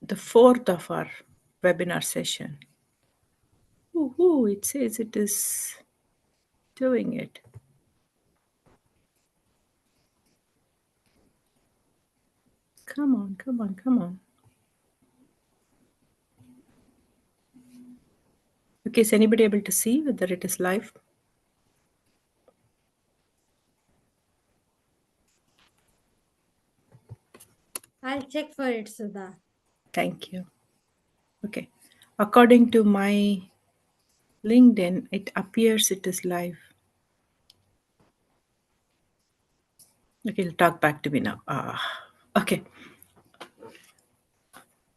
the fourth of our webinar session. Ooh, it says it is doing it. Come on, come on, come on. Okay, is anybody able to see whether it is live? I'll check for it, Sudha. Thank you. Okay. According to my LinkedIn, it appears it is live. Okay, it'll talk back to me now. Okay.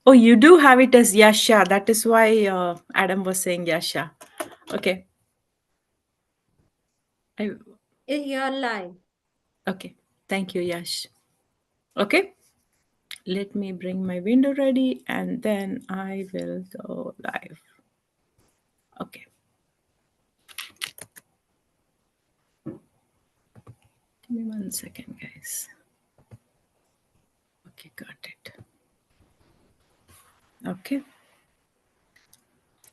Oh, you do have it as Yasha. That is why Adam was saying Yasha. Okay. You're live. Okay. Thank you, Yash. Okay. Let me bring my window ready and then I will go live. Okay. Give me 1 second, guys. Okay, got it. Okay.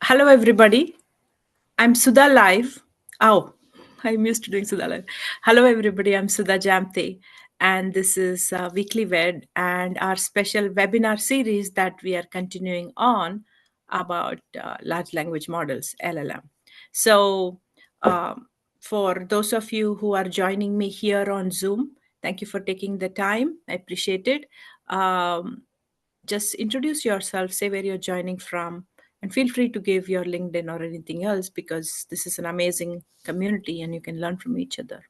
Hello, everybody. I'm Sudha Live. Oh, I'm used to doing Sudha Live. Hello, everybody. I'm Sudha Jamthe, and this is Weekly Wed and our special webinar series that we are continuing on about large language models, LLM. So, for those of you who are joining me here on Zoom, thank you for taking the time. I appreciate it. Just introduce yourself, say where you're joining from, and feel free to give your LinkedIn or anything else because this is an amazing community and you can learn from each other.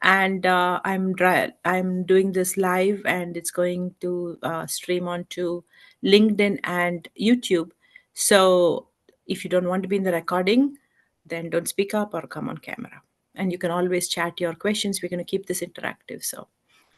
And I'm doing this live and it's going to stream onto LinkedIn and YouTube. So if you don't want to be in the recording, then don't speak up or come on camera. And you can always chat your questions. We're going to keep this interactive. So,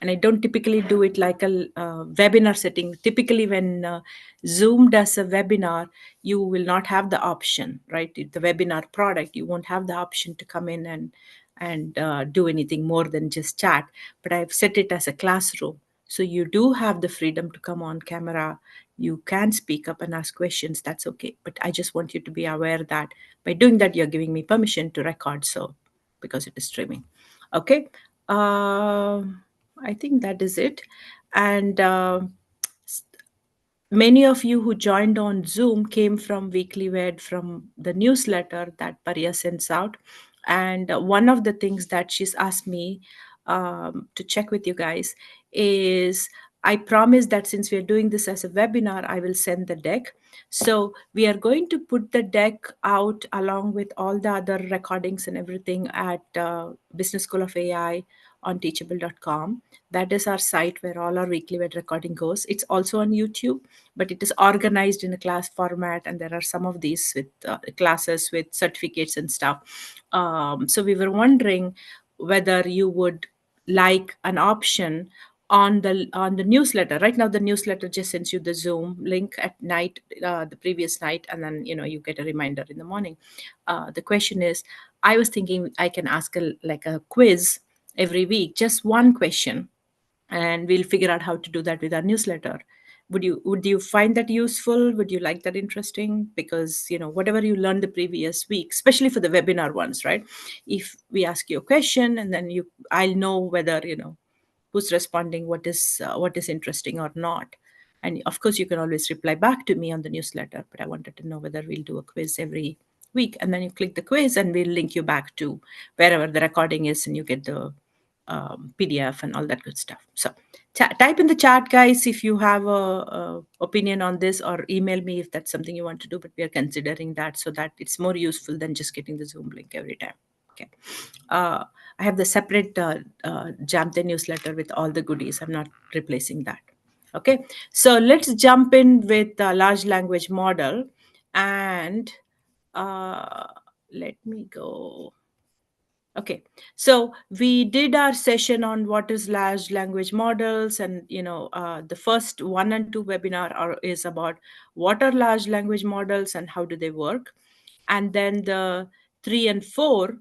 and I don't typically do it like a webinar setting. Typically, when Zoom does a webinar, you will not have the option, right? The webinar product, you won't have the option to come in and do anything more than just chat. But I've set it as a classroom. So you do have the freedom to come on camera. You can speak up and ask questions. That's okay. But I just want you to be aware that by doing that, you're giving me permission to record. So because it is streaming. Okay. I think that is it. And many of you who joined on Zoom came from Weekly Wed from the newsletter that Paria sends out. And one of the things that she's asked me to check with you guys is I promise that since we're doing this as a webinar, I will send the deck. So we are going to put the deck out along with all the other recordings and everything at Business School of AI on teachable.com. That is our site where all our weekly web recording goes. It's also on YouTube, but it is organized in a class format, and there are some of these with classes with certificates and stuff. So we were wondering whether you would like an option on the newsletter. Right now the newsletter just sends you the Zoom link at night, the previous night, and then you get a reminder in the morning. The question is, I was thinking I can ask like a quiz every week, just one question, and we'll figure out how to do that with our newsletter. Would you find that useful? Would you like that interesting? Because whatever you learned the previous week, especially for the webinar ones, right? If we ask you a question and then I'll know whether who's responding, what is interesting or not. And of course you can always reply back to me on the newsletter, but I wanted to know whether we'll do a quiz every week, and then you click the quiz and we'll link you back to wherever the recording is and you get the PDF and all that good stuff. So type in the chat, guys, if you have a opinion on this, or email me if that's something you want to do. But we are considering that so that it's more useful than just getting the Zoom link every time. Okay. I have the separate Jamthe newsletter with all the goodies. I'm not replacing that. Okay. So let's jump in with the large language model, and let me go. Okay, so we did our session on what is large language models, and the first 1 and 2 webinar is about what are large language models and how do they work, and then the 3 and 4,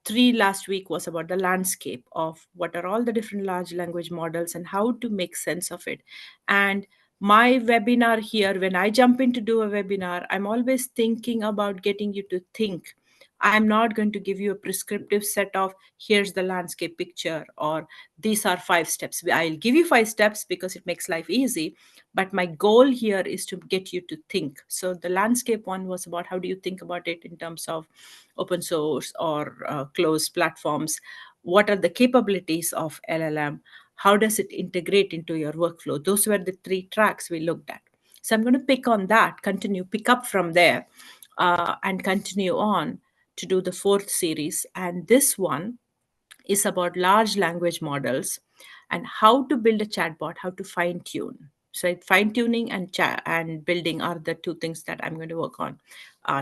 3 last week was about the landscape of what are all the different large language models and how to make sense of it. And my webinar here, when I jump in to do a webinar, I'm always thinking about getting you to think. I'm not going to give you a prescriptive set of here's the landscape picture or these are 5 steps. I'll give you 5 steps because it makes life easy. But my goal here is to get you to think. So the landscape one was about how do you think about it in terms of open source or closed platforms? What are the capabilities of LLM? How does it integrate into your workflow? Those were the 3 tracks we looked at. So I'm going to pick on that, continue, pick up from there, and continue on to do the 4th series. And this one is about large language models and how to build a chatbot, how to fine tune. So fine tuning and and building are the 2 things that I'm going to work on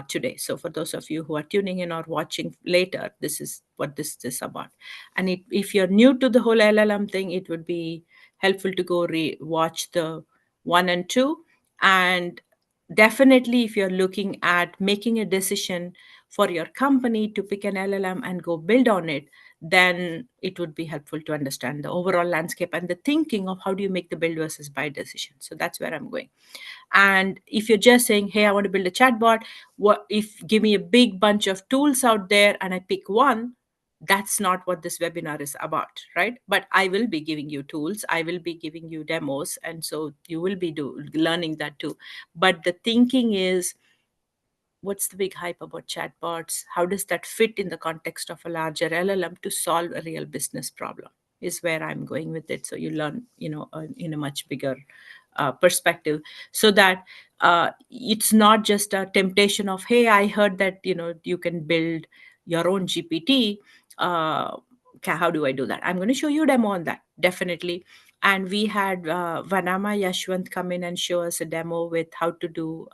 today. So for those of you who are tuning in or watching later, this is what this is about. And if you're new to the whole LLM thing, it would be helpful to go watch the 1 and 2. And definitely, if you're looking at making a decision for your company to pick an LLM and go build on it, then it would be helpful to understand the overall landscape and the thinking of how do you make the build versus buy decision. So that's where I'm going. And if you're just saying, hey, I want to build a chatbot, what if give me a big bunch of tools out there and I pick one, that's not what this webinar is about, right? But I will be giving you tools, I will be giving you demos, and so you will be learning that too. But the thinking is, what's the big hype about chatbots? How does that fit in the context of a larger LLM to solve a real business problem? Is where I'm going with it. So you learn, in a much bigger perspective, so that it's not just a temptation of, hey, I heard that you can build your own GPT. How do I do that? I'm going to show you a demo on that, definitely. And we had Vanama Yashwant come in and show us a demo with how to do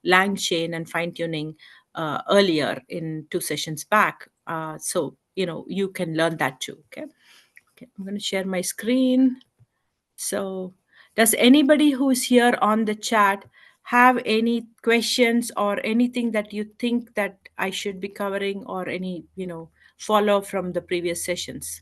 lang chain and fine tuning earlier in 2 sessions back. So you can learn that too. Okay, I'm going to share my screen. So does anybody who's here on the chat have any questions or anything that you think that I should be covering, or any follow from the previous sessions?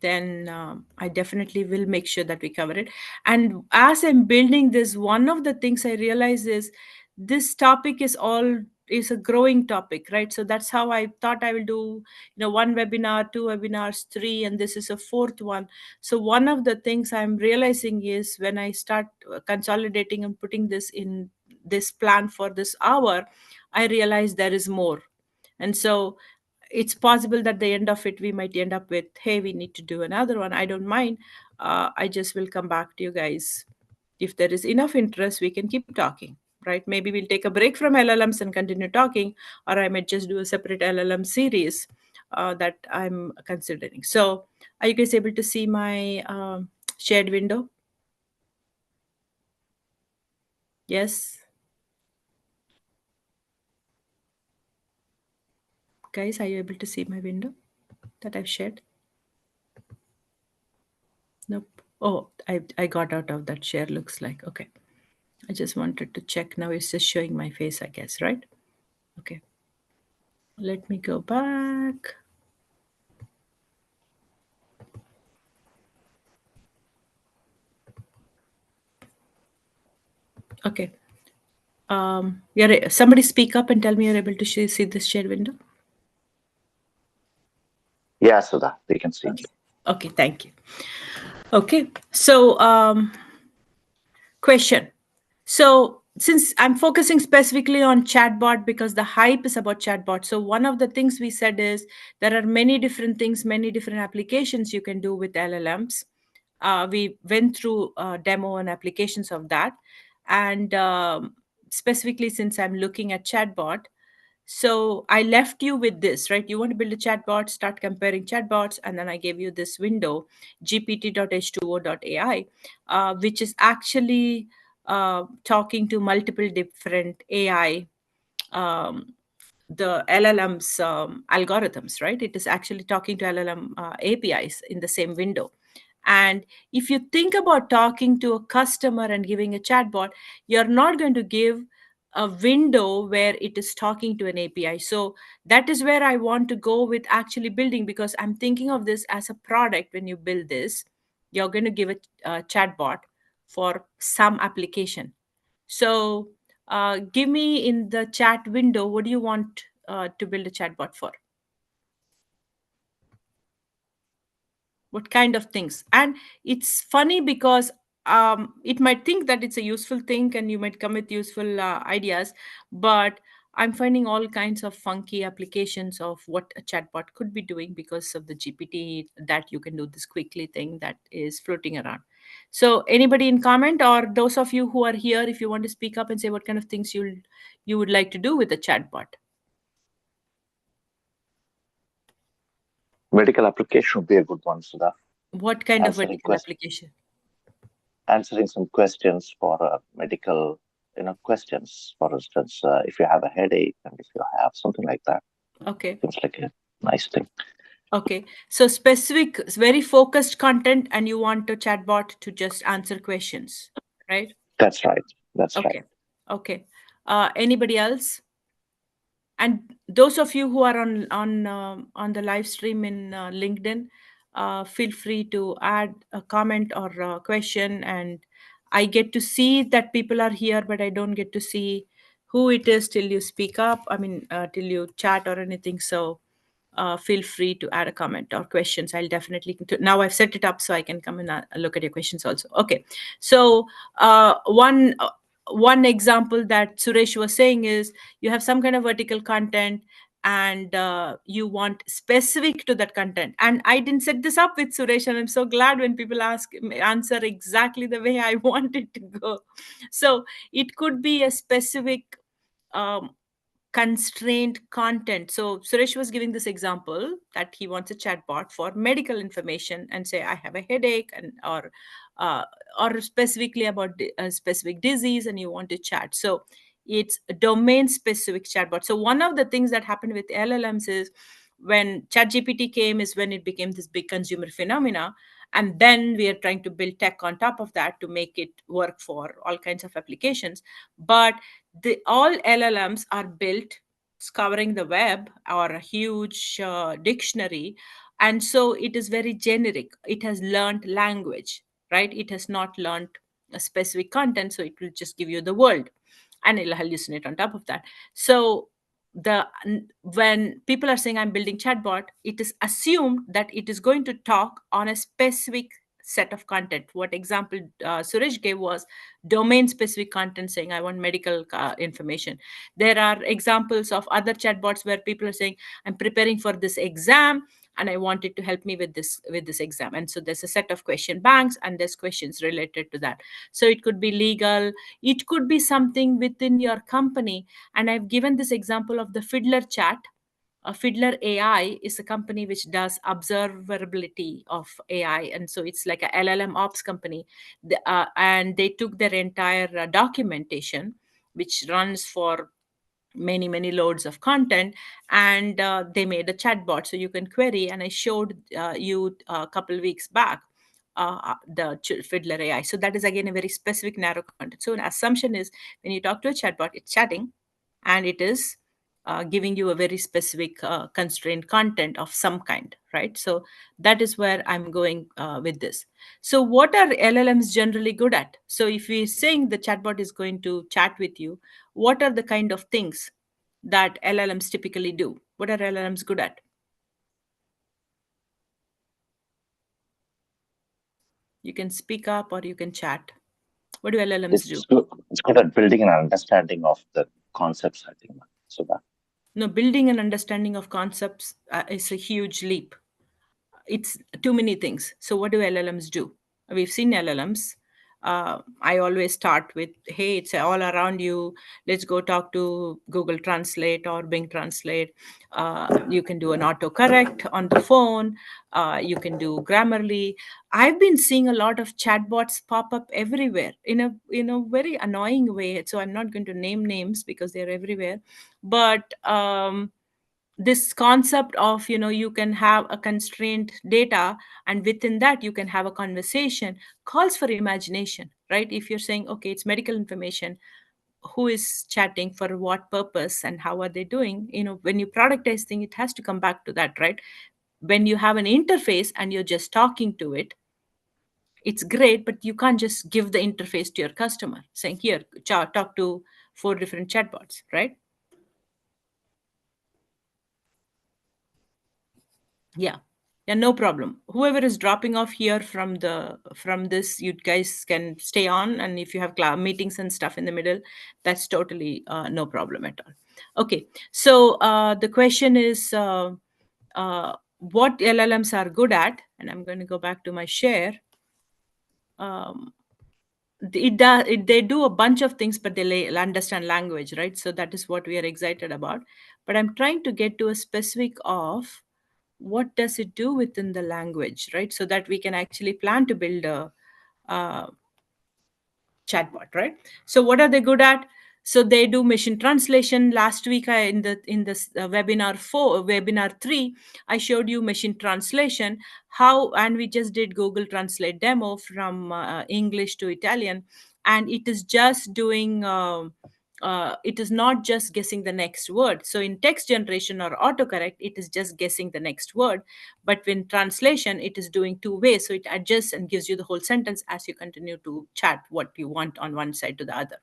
Then I definitely will make sure that we cover it. And as I'm building this, one of the things I realize is this topic is a growing topic, right? So that's how I thought I will do, 1 webinar, 2 webinars, 3, and this is a 4th one. So one of the things I'm realizing is when I start consolidating and putting this in this plan for this hour, I realize there is more. And so it's possible that the end of it we might end up with, hey, we need to do another one. I don't mind. I just will come back to you guys. If there is enough interest, we can keep talking, right? Maybe we'll take a break from LLMs and continue talking, or I might just do a separate LLM series that I'm considering. So are you guys able to see my shared window? Yes, guys, are you able to see my window that I've shared? Nope. Oh, I got out of that share, looks like. Okay. I just wanted to check. Now it's just showing my face, I guess, right? Okay. Let me go back. Okay. Somebody speak up and tell me you're able to see this shared window. Yeah, Sudha, we can see you. Okay, thank you. Okay, so question. So since I'm focusing specifically on chatbot because the hype is about chatbot, so one of the things we said is there are many different things, many different applications you can do with LLMs. We went through demo and applications of that. And specifically, since I'm looking at chatbot, so I left you with this, right? You want to build a chatbot, start comparing chatbots, and then I gave you this window, gpt.h2o.ai, which is actually talking to multiple different AI, um, the LLM's algorithms, right? It is actually talking to LLM APIs in the same window. And if you think about talking to a customer and giving a chatbot, you're not going to give a window where it is talking to an API. So that is where I want to go with actually building, because I'm thinking of this as a product when you build this. you're going to give a chatbot for some application. So give me in the chat window, what do you want to build a chatbot for? What kind of things? And it's funny because it might think that it's a useful thing and you might come with useful ideas, but I'm finding all kinds of funky applications of what a chatbot could be doing because of the GPT, that you can do this quickly thing that is floating around. So anybody in comment, or those of you who are here, if you want to speak up and say what kind of things you would like to do with a chatbot? Medical application would be a good one, Sudha. What kind of Answering vertical quest application? answering some questions for medical, questions. For instance, if you have a headache and if you have something like that, Okay. seems like a nice thing. Okay, so specific, very focused content, and you want a chatbot to just answer questions, right? That's right. That's right. Okay, okay. Anybody else? And those of you who are on the live stream in LinkedIn, feel free to add a comment or a question. And I get to see that people are here, but I don't get to see who it is till you speak up. I mean, till you chat or anything. So feel free to add a comment or questions. I'll definitely now I've set it up so I can come and look at your questions also. Okay, so one example that Suresh was saying is, you have some kind of vertical content and you want specific to that content. And I didn't set this up with Suresh, and I'm so glad when people answer exactly the way I want it to go. So it could be a specific um, constrained content. So Suresh was giving this example that he wants a chatbot for medical information and say, I have a headache, and uh, or specifically about a specific disease, and you want to chat. So it's a domain specific chatbot. So one of the things that happened with LLMs is, when ChatGPT came is when it became this big consumer phenomena. And then we are trying to build tech on top of that to make it work for all kinds of applications. But all LLMs are built scouring the web or a huge dictionary, and so it is very generic. It has learned language, right? It has not learned a specific content, so it will just give you the world, and it'll hallucinate on top of that. So when people are saying I'm building chatbot, it is assumed that it is going to talk on a specific set of content. What example Suresh gave was domain specific content, saying I want medical information. There are examples of other chatbots where people are saying I'm preparing for this exam and I want it to help me with this exam. And so there's a set of question banks and there's questions related to that. So it could be legal, it could be something within your company. And I've given this example of the Fiddler chat. Fiddler AI is a company which does observability of AI, and so it's like a LLM ops company. And they took their entire documentation, which runs for many loads of content, and they made a chatbot so you can query. And I showed you a couple weeks back the Fiddler AI. So that is again a very specific narrow content. So an assumption is, when you talk to a chatbot, it's chatting, and it is giving you a very specific constrained content of some kind, right? So that is where I'm going with this. So what are LLMs generally good at? So if we're saying the chatbot is going to chat with you, what are the kind of things that LLMs typically do? What are LLMs good at? You can speak up or you can chat. What do LLMs do? It's good at building an understanding of the concepts, I think. So that No, building an understanding of concepts is a huge leap. It's too many things. So what do LLMs do? We've seen LLMs. I always start with, hey, it's all around you. Let's go talk to Google Translate or Bing Translate. You can do an autocorrect on the phone. You can do Grammarly. I've been seeing a lot of chatbots pop up everywhere in a very annoying way. So I'm not going to name names because they're everywhere. But this concept of, you can have a constrained data, and within that you can have a conversation, calls for imagination, right? If you're saying, okay, it's medical information, who is chatting for what purpose and how are they doing? When you productize thing, it has to come back to that, right? When you have an interface and you're just talking to it, It's great, but you can't just give the interface to your customer saying, here, talk to four different chatbots, right? Yeah. Yeah, no problem. Whoever is dropping off here from this, you guys can stay on, and if you have meetings and stuff in the middle, that's totally no problem at all. Okay. So the question is, what LLMs are good at, and I'm going to go back to my share. Um, they do a bunch of things, but they understand language, right? So that is what we are excited about. But I'm trying to get to a specific of what does it do within the language, right? So that we can actually plan to build a uh, chatbot, right? So what are they good at? So they do machine translation. Last week, in this webinar 3, I showed you machine translation, how, and we just did Google Translate demo from English to Italian, and it is just doing. It is not just guessing the next word. So in text generation or autocorrect, it is just guessing the next word. But when translation, it is doing two ways. So it adjusts and gives you the whole sentence as you continue to chat what you want on one side to the other.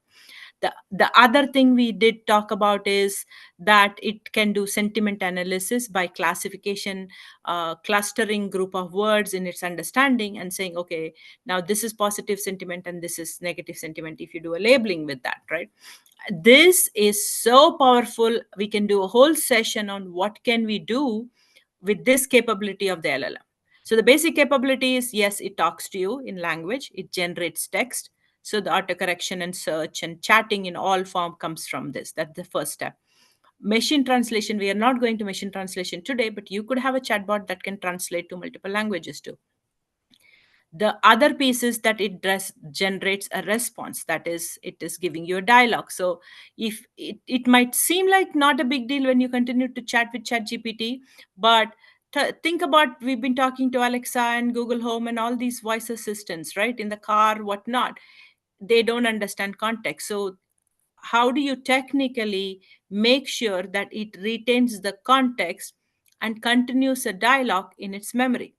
The other thing we did talk about is that it can do sentiment analysis by classification, clustering group of words in its understanding and saying, okay, now this is positive sentiment and this is negative sentiment, if you do a labeling with that, right? This is so powerful. We can do a whole session on what can we do with this capability of the LLM. So the basic capability is, yes, it talks to you in language, it generates text. So the autocorrection and search and chatting in all form comes from this. That's the first step. Machine translation, we are not going to machine translation today, but you could have a chatbot that can translate to multiple languages too. The other piece is that it generates a response, that is, it is giving you a dialogue. So if it might seem like not a big deal when you continue to chat with ChatGPT, but think about, we've been talking to Alexa and Google Home and all these voice assistants, right, in the car, whatnot. They don't understand context. So how do you technically make sure that it retains the context and continues a dialogue in its memory?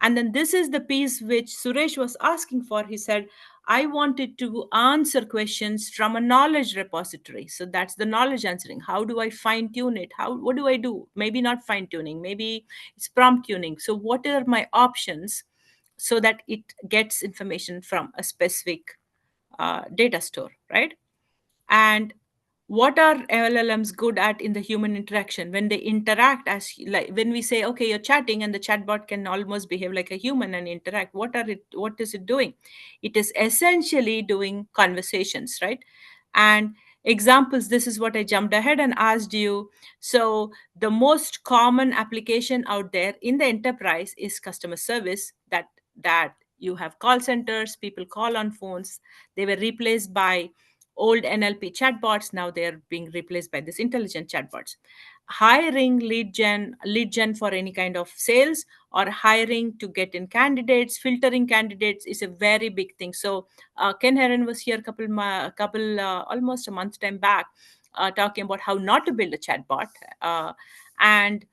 And then this is the piece which Suresh was asking for. He said, I wanted to answer questions from a knowledge repository. So that's the knowledge answering. How do I fine tune it? What do I do? Maybe not fine tuning, maybe it's prompt tuning. So what are my options so that it gets information from a specific data store, right? And what are LLMs good at in the human interaction when they interact, as like when we say, okay, you're chatting and the chatbot can almost behave like a human and interact, what is it doing? It is essentially doing conversations, right? And examples, this is what I jumped ahead and asked you. So the most common application out there in the enterprise is customer service, that you have call centers, people call on phones. They were replaced by old NLP chatbots. Now they're being replaced by this intelligent chatbots. Hiring, lead gen for any kind of sales, or hiring to get in candidates, filtering candidates is a very big thing. So Ken Heron was here almost a month time back, talking about how not to build a chatbot, and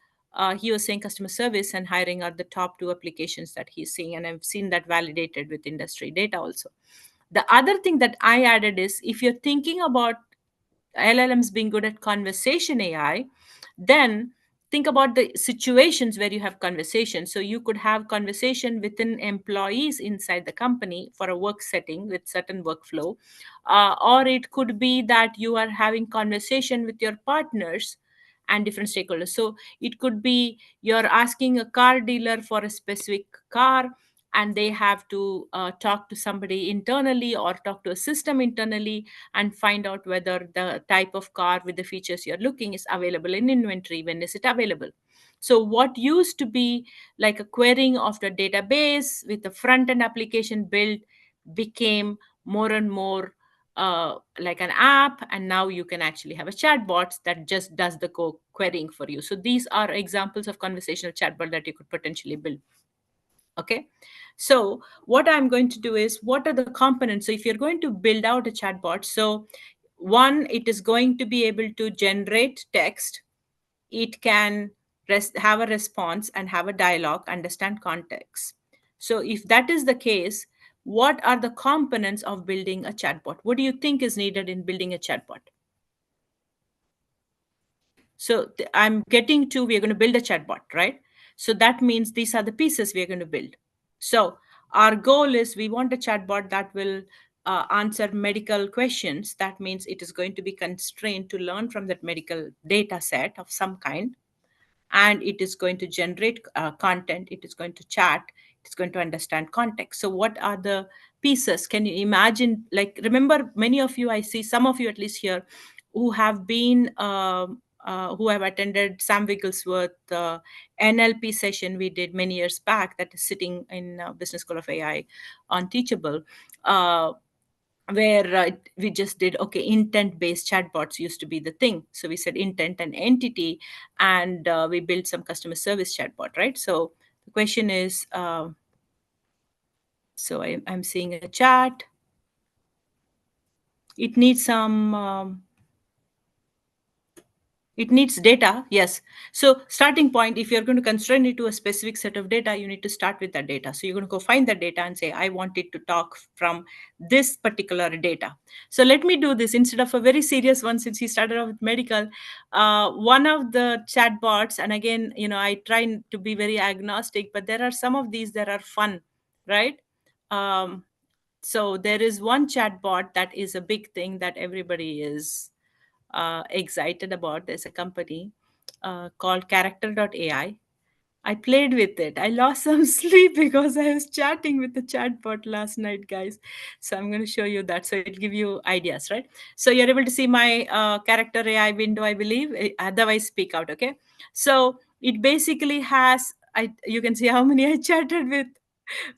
he was saying customer service and hiring are the top two applications that he's seeing, and I've seen that validated with industry data also. The other thing that I added is, if you're thinking about LLMs being good at conversation AI, then think about the situations where you have conversation. So you could have conversation within employees inside the company for a work setting with certain workflow, or it could be that you are having conversation with your partners and different stakeholders. So it could be you're asking a car dealer for a specific car, and they have to talk to somebody internally or talk to a system internally and find out whether the type of car with the features you're looking is available in inventory, when is it available. So what used to be like a querying of the database with the front end application built became more and more like an app, and now you can actually have a chatbot that just does the querying for you. So these are examples of conversational chatbot that you could potentially build. Okay, so what I'm going to do is, what are the components? So if you're going to build out a chatbot, so one, it is going to be able to generate text. It can have a response and have a dialogue, understand context. So if that is the case, what are the components of building a chatbot? What do you think is needed in building a chatbot? So I'm getting to, we're going to build a chatbot, right? So that means these are the pieces we're going to build. So our goal is we want a chatbot that will answer medical questions. That means it is going to be constrained to learn from that medical data set of some kind, and it is going to generate content, it is going to chat, it's going to understand context. So what are the pieces? Can you imagine, like, remember, many of you, I see some of you at least here, who have been who have attended Sam Wigglesworth NLP session we did many years back, that is sitting in Business School of AI on Teachable, uh, where we just did, okay, intent based chatbots used to be the thing, so we said intent and entity, and we built some customer service chatbot, right? So the question is, so I'm seeing a chat, it needs some it needs data, yes. So starting point, if you're going to constrain it to a specific set of data, you need to start with that data. So you're going to go find that data and say, I want it to talk from this particular data. So let me do this instead of a very serious one, since he started off with medical. One of the chatbots, and again, I try to be very agnostic, but there are some of these that are fun, right? um, so there is one chatbot that is a big thing that everybody is excited about. There's a company called Character.ai. I played with it. I lost some sleep because I was chatting with the chatbot last night, guys. So I'm going to show you that. So it'll give you ideas, right? So you're able to see my Character AI window, I believe. Otherwise, speak out, okay? So it basically has, you can see how many I chatted with.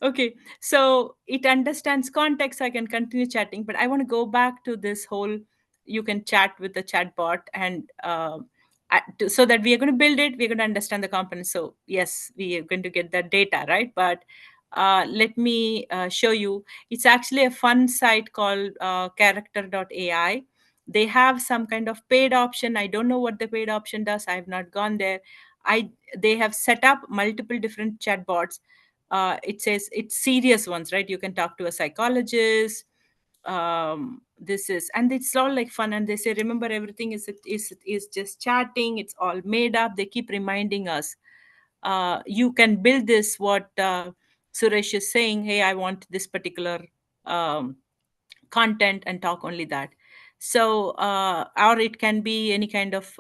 Okay, so it understands context. I can continue chatting, but I want to go back to this whole, you can chat with the chatbot, and so that we are going to build it, we're going to understand the components. So yes, we are going to get that data, right? But let me show you. It's actually a fun site called character.ai. They have some kind of paid option. I don't know what the paid option does. I have not gone there. I They have set up multiple different chatbots. It says it's serious ones, right? You can talk to a psychologist. This is, and it's all like fun, and they say, remember, everything is just chatting, it's all made up. They keep reminding us, you can build this, what Suresh is saying, hey, I want this particular um, content and talk only that. So or it can be any kind of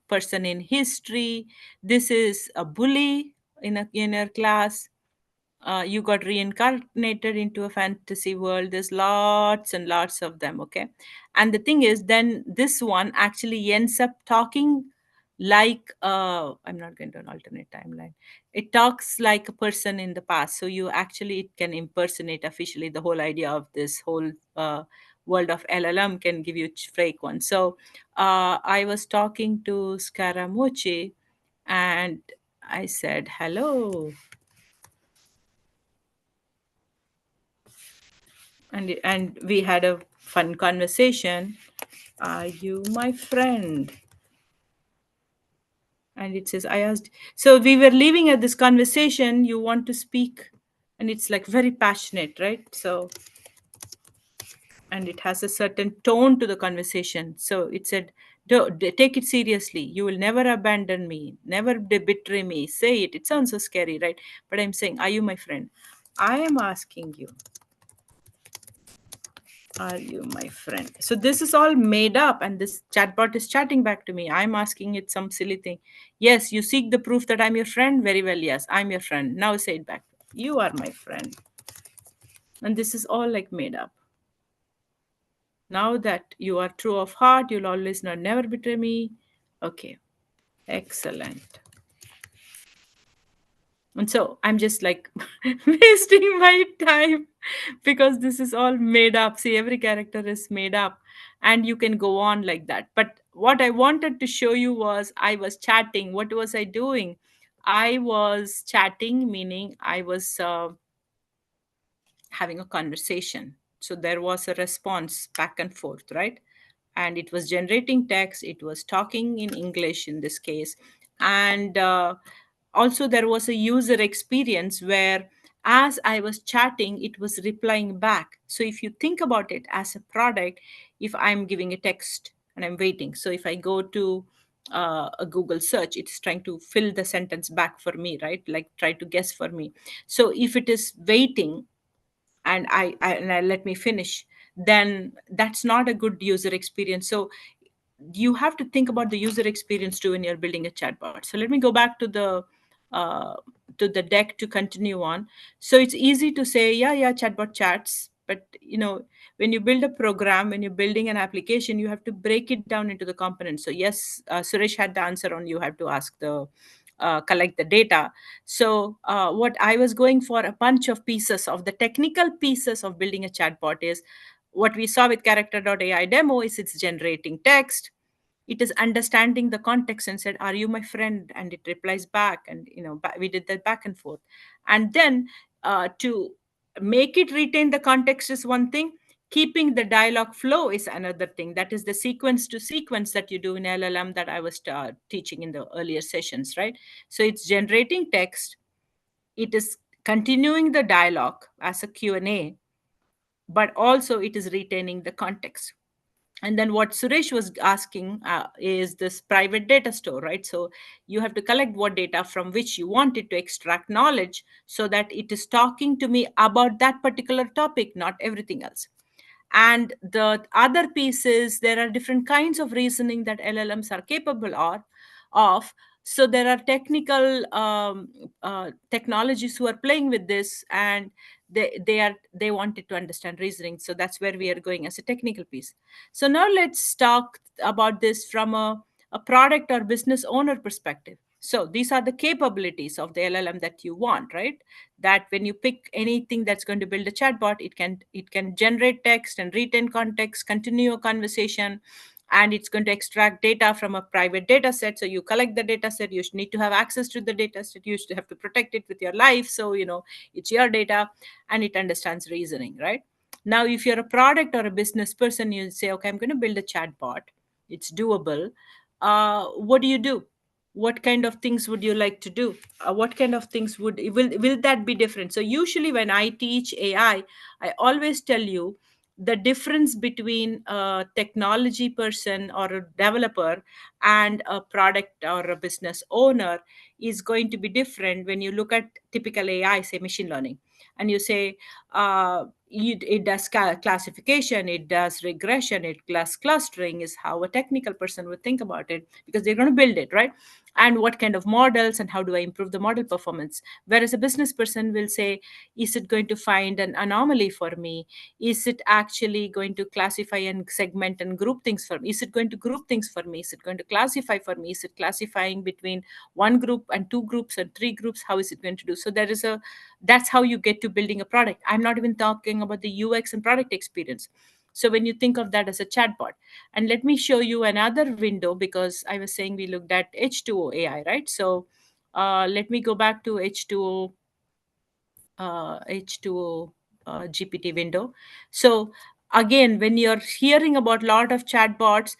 person in history. This is a bully in a class. You got reincarnated into a fantasy world. There's lots and lots of them, okay? And the thing is, then this one actually ends up talking like, I'm not going to an alternate timeline. It talks like a person in the past. So you actually, it can impersonate officially. The whole idea of this whole world of LLM can give you fake one. So I was talking to Scaramucci, and I said, hello. And we had a fun conversation. Are you my friend? And it says, I asked, so we were leaving at this conversation, you want to speak? And it's like very passionate, right? So, and it has a certain tone to the conversation. So it said, take it seriously, you will never abandon me, never betray me, say it. It sounds so scary, right? But I'm saying, are you my friend? I am asking you, are you my friend? So this is all made up, and this chatbot is chatting back to me. I'm asking it some silly thing. Yes, you seek the proof that I'm your friend. Very well, yes, I'm your friend. Now say it back. You are my friend. And this is all like made up. Now that you are true of heart, you'll always not never betray me. Okay, excellent. And so I'm just like wasting my time because this is all made up. See, every character is made up, and you can go on like that. But what I wanted to show you was I was chatting. What was I doing? I was chatting, meaning I was having a conversation. So there was a response back and forth, right? And it was generating text, it was talking in English in this case. And also there was a user experience where as I was chatting, it was replying back. So if you think about it as a product, if I'm giving a text and I'm waiting, so if I go to a Google search, it's trying to fill the sentence back for me, right? Like try to guess for me. So if it is waiting and I let me finish, then that's not a good user experience. So you have to think about the user experience too when you're building a chatbot. So let me go back uh, to the deck to continue on. So it's easy to say, yeah, yeah, chatbot chats, but when you build a program, when you're building an application, you have to break it down into the components. So yes, Suresh had the answer on you have to ask the collect the data. So what I was going for a bunch of pieces of the technical pieces of building a chatbot is what we saw with character.ai demo is it's generating text, it is understanding the context and said, are you my friend? And it replies back, and we did that back and forth. And then to make it retain the context is one thing, keeping the dialogue flow is another thing. That is the sequence to sequence that you do in LLM that I was teaching in the earlier sessions, right? So it's generating text, it is continuing the dialogue as a Q&A, but also it is retaining the context. And then what Suresh was asking is this private data store, right? So you have to collect what data from which you want it to extract knowledge so that it is talking to me about that particular topic, not everything else. And the other piece is there are different kinds of reasoning that LLMs are capable of. So there are technical technologies who are playing with this, and they wanted to understand reasoning. So that's where we are going as a technical piece. So now let's talk about this from a product or business owner perspective. So these are the capabilities of the LLM that you want, right? That when you pick anything that's going to build a chatbot, it can generate text and retain context, continue a conversation, and it's going to extract data from a private data set. So you collect the data set, you need to have access to the data set, you should have to protect it with your life. So it's your data, and it understands reasoning, right? Now if you're a product or a business person, you say, okay, I'm going to build a chatbot, it's doable. What do you do? What kind of things would you like to do? What kind of things will that be different? So usually when I teach AI, I always tell you the difference between a technology person or a developer and a product or a business owner is going to be different when you look at typical AI, say machine learning, and you say it does classification, it does regression, it does clustering, is how a technical person would think about it because they're going to build it, right? And what kind of models and how do I improve the model performance? Whereas a business person will say, is it going to find an anomaly for me? Is it actually going to classify and segment and group things for me? Is it going to group things for me? Is it going to classify for me? Is it classifying between one group and two groups and three groups? How is it going to do? So that's how you get to building a product. I'm not even talking about the UX and product experience. So when you think of that as a chatbot, and let me show you another window, because I was saying we looked at H2O AI, right? So let me go back to H2O GPT window. So again, when you're hearing about a lot of chatbots,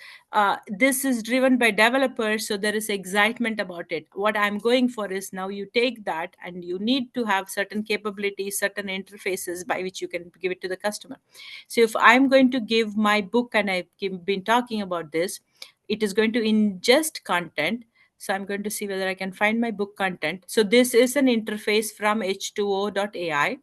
this is driven by developers, so there is excitement about it. What I'm going for is now you take that and you need to have certain capabilities, certain interfaces by which you can give it to the customer. So if I'm going to give my book, and been talking about this, it is going to ingest content. So I'm going to see whether I can find my book content. So this is an interface from h2o.ai,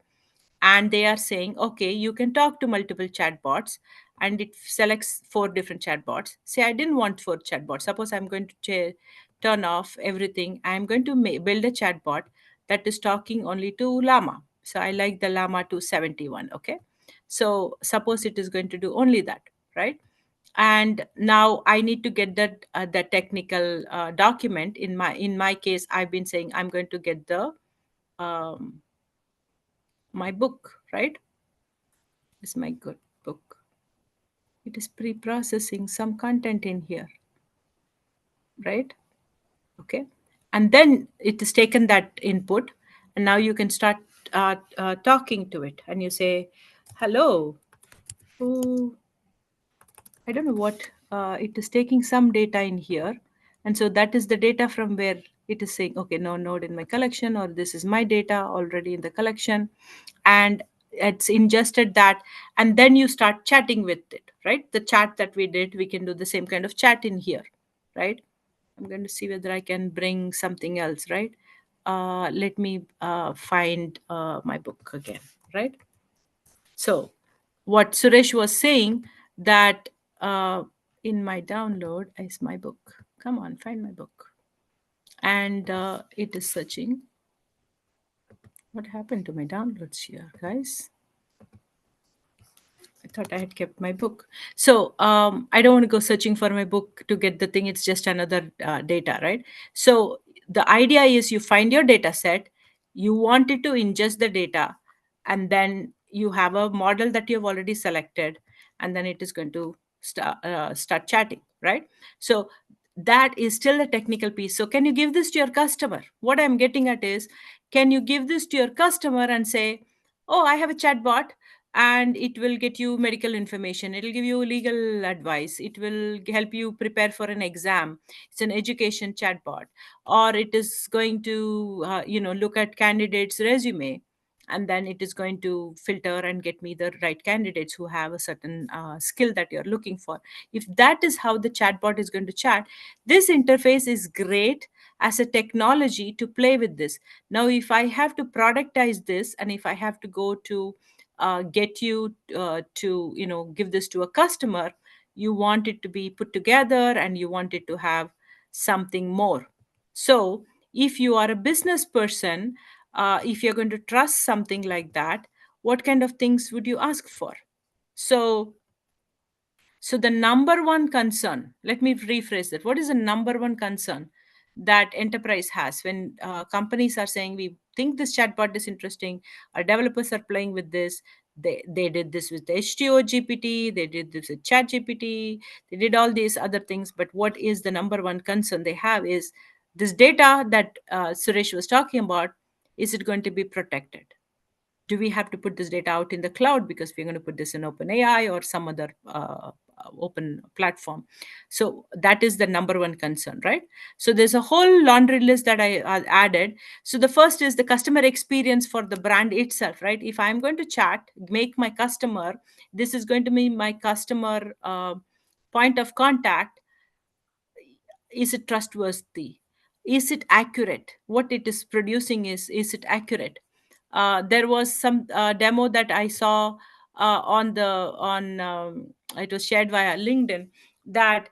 and they are saying, okay, you can talk to multiple chatbots, and it selects four different chatbots. Say I didn't want four chatbots. Suppose I'm going to turn off everything. I'm going to build a chatbot that is talking only to Llama. So I like the Llama 271. Okay. So suppose it is going to do only that, right? And now I need to get that technical document. In my case, I've been saying I'm going to get the um, my book, right? Is my good book. It is pre-processing some content in here, right? Okay. And then it has taken that input, and now you can start talking to it, and you say, hello. Oh, I don't know what, it is taking some data in here. And so that is the data from where It is saying, okay, no node in my collection, or this is my data already in the collection. And it's ingested that, and then you start chatting with it, right? The chat that we did, we can do the same kind of chat in here, right? I'm going to see whether I can bring something else, right? Let me find my book again, right? So, what Suresh was saying, that in my download is my book. Come on, find my book. And it is searching. What happened to my downloads here, guys? I thought I had kept my book. So I don't want to go searching for my book to get the thing. It's just another data, right? So the idea is you find your data set, you want it to ingest the data, and then you have a model that you've already selected, and then it is going to start chatting, right? So that is still a technical piece. So can you give this to your customer? What I'm getting at is, can you give this to your customer and say, oh, I have a chatbot, and it will get you medical information, it'll give you legal advice, it will help you prepare for an exam, it's an education chatbot, or it is going to look at candidates resume, and then it is going to filter and get me the right candidates who have a certain skill that you're looking for. If that is how the chatbot is going to chat, this interface is great as a technology to play with this. Now if I have to productize this, and if I have to go to get you to give this to a customer, you want it to be put together, and you want it to have something more. So if you are a business person, if you're going to trust something like that, what kind of things would you ask for? So so the number one concern, let me rephrase that. What is the number one concern that enterprise has when companies are saying, we think this chatbot is interesting, our developers are playing with this, they did this with the HTO GPT, they did this with Chat GPT, they did all these other things, but what is the number one concern they have is this data that Suresh was talking about, is it going to be protected? Do we have to put this data out in the cloud because we're going to put this in OpenAI or some other open platform? So that is the number one concern, right? So there's a whole laundry list that I added. So the first is the customer experience for the brand itself, right? If I'm going to chat, make my customer, this is going to be my customer point of contact. Is it trustworthy? Is it accurate? What it is producing, is it accurate? There was some demo that I saw on it was shared via LinkedIn, that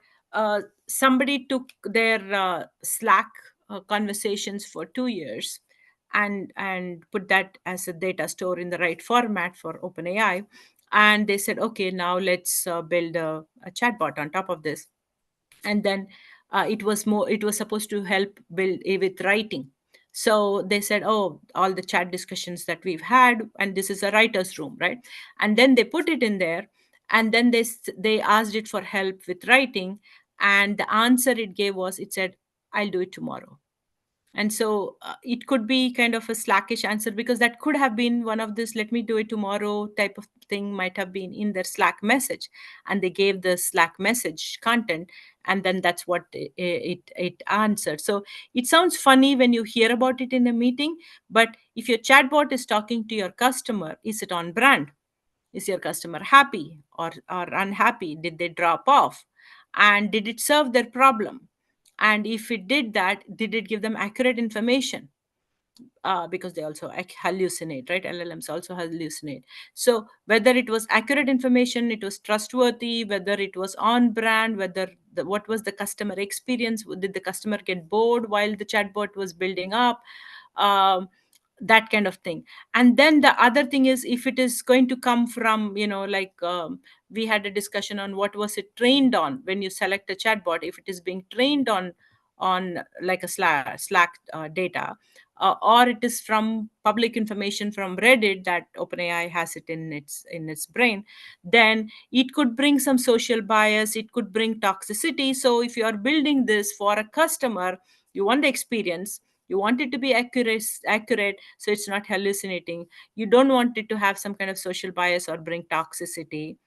somebody took their Slack conversations for 2 years and put that as a data store in the right format for OpenAI, and they said, okay, now let's build a chatbot on top of this. And then it was supposed to help build with writing. So they said, oh, all the chat discussions that we've had, and this is a writer's room, right? And then they put it in there, and then they asked it for help with writing, and the answer it gave was, it said, I'll do it tomorrow. And so it could be kind of a slackish answer, because that could have been one of this, let me do it tomorrow type of thing, might have been in their Slack message, and they gave the Slack message content, and then that's what it answered. So it sounds funny when you hear about it in a meeting, but if your chatbot is talking to your customer, is it on brand? Is your customer happy or unhappy? Did they drop off? And did it serve their problem? And if it did that, did it give them accurate information? Because they also hallucinate, right? LLMs also hallucinate. So whether it was accurate information, it was trustworthy, whether it was on brand, whether what was the customer experience, did the customer get bored while the chatbot was building up, um, that kind of thing. And then the other thing is, if it is going to come from, like, we had a discussion on what was it trained on. When you select a chatbot, if it is being trained on like a Slack data, or it is from public information from Reddit that OpenAI has it in its brain, then it could bring some social bias, it could bring toxicity. So if you are building this for a customer, you want the experience, you want it to be accurate, so it's not hallucinating. You don't want it to have some kind of social bias or bring toxicity.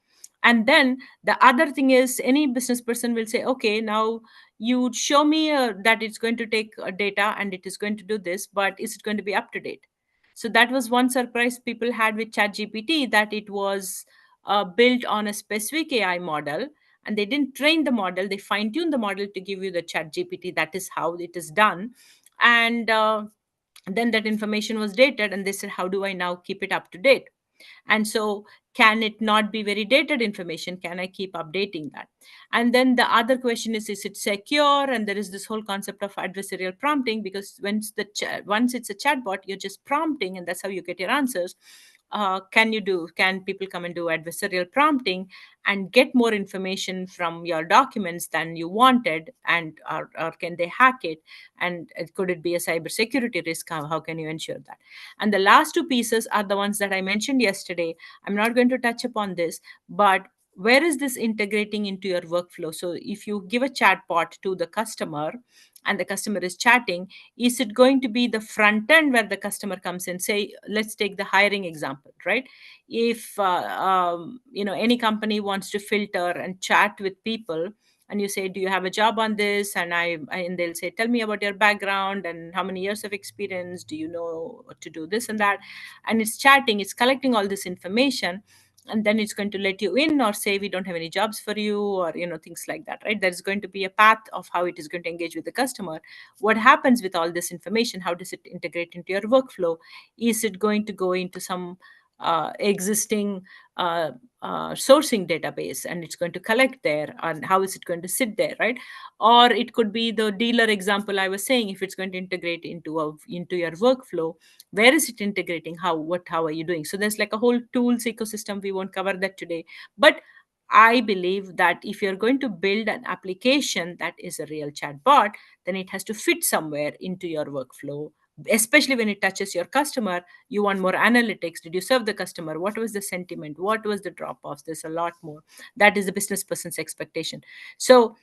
And then the other thing is, any business person will say, okay, now you show me that it's going to take data and it is going to do this, but is it going to be up to date? So that was one surprise people had with ChatGPT, that it was built on a specific AI model, and they didn't train the model, they fine tuned the model to give you the ChatGPT. That is how it is done. And then that information was dated, and they said, how do I now keep it up to date? And so, can it not be very dated information? Can I keep updating that? And then the other question is it secure? And there is this whole concept of adversarial prompting, because once it's a chatbot, you're just prompting, and that's how you get your answers. Can people come and do adversarial prompting and get more information from your documents than you wanted? And or can they hack it? And could it be a cybersecurity risk? How can you ensure that? And the last two pieces are the ones that I mentioned yesterday. I'm not going to touch upon this, but where is this integrating into your workflow? So if you give a chatbot to the customer and the customer is chatting, is it going to be the front end where the customer comes in? Say, let's take the hiring example, right? If any company wants to filter and chat with people, and you say, do you have a job on this? And they'll say, tell me about your background and how many years of experience do you know to do this and that. And it's chatting, it's collecting all this information, and then it's going to let you in or say, we don't have any jobs for you, or things like that, right? There's going to be a path of how it is going to engage with the customer. What happens with all this information? How does it integrate into your workflow? Is it going to go into some existing uh, sourcing database, and it's going to collect there? And how is it going to sit there, right? Or it could be the dealer example I was saying. If it's going to integrate into your workflow, where is it integrating? How are you doing? So there's like a whole tools ecosystem. We won't cover that today, but I believe that if you're going to build an application that is a real chatbot, then it has to fit somewhere into your workflow, especially when it touches your customer. You want more analytics. Did you serve the customer? What was the sentiment? What was the drop offs? There's a lot more. That is the business person's expectation. So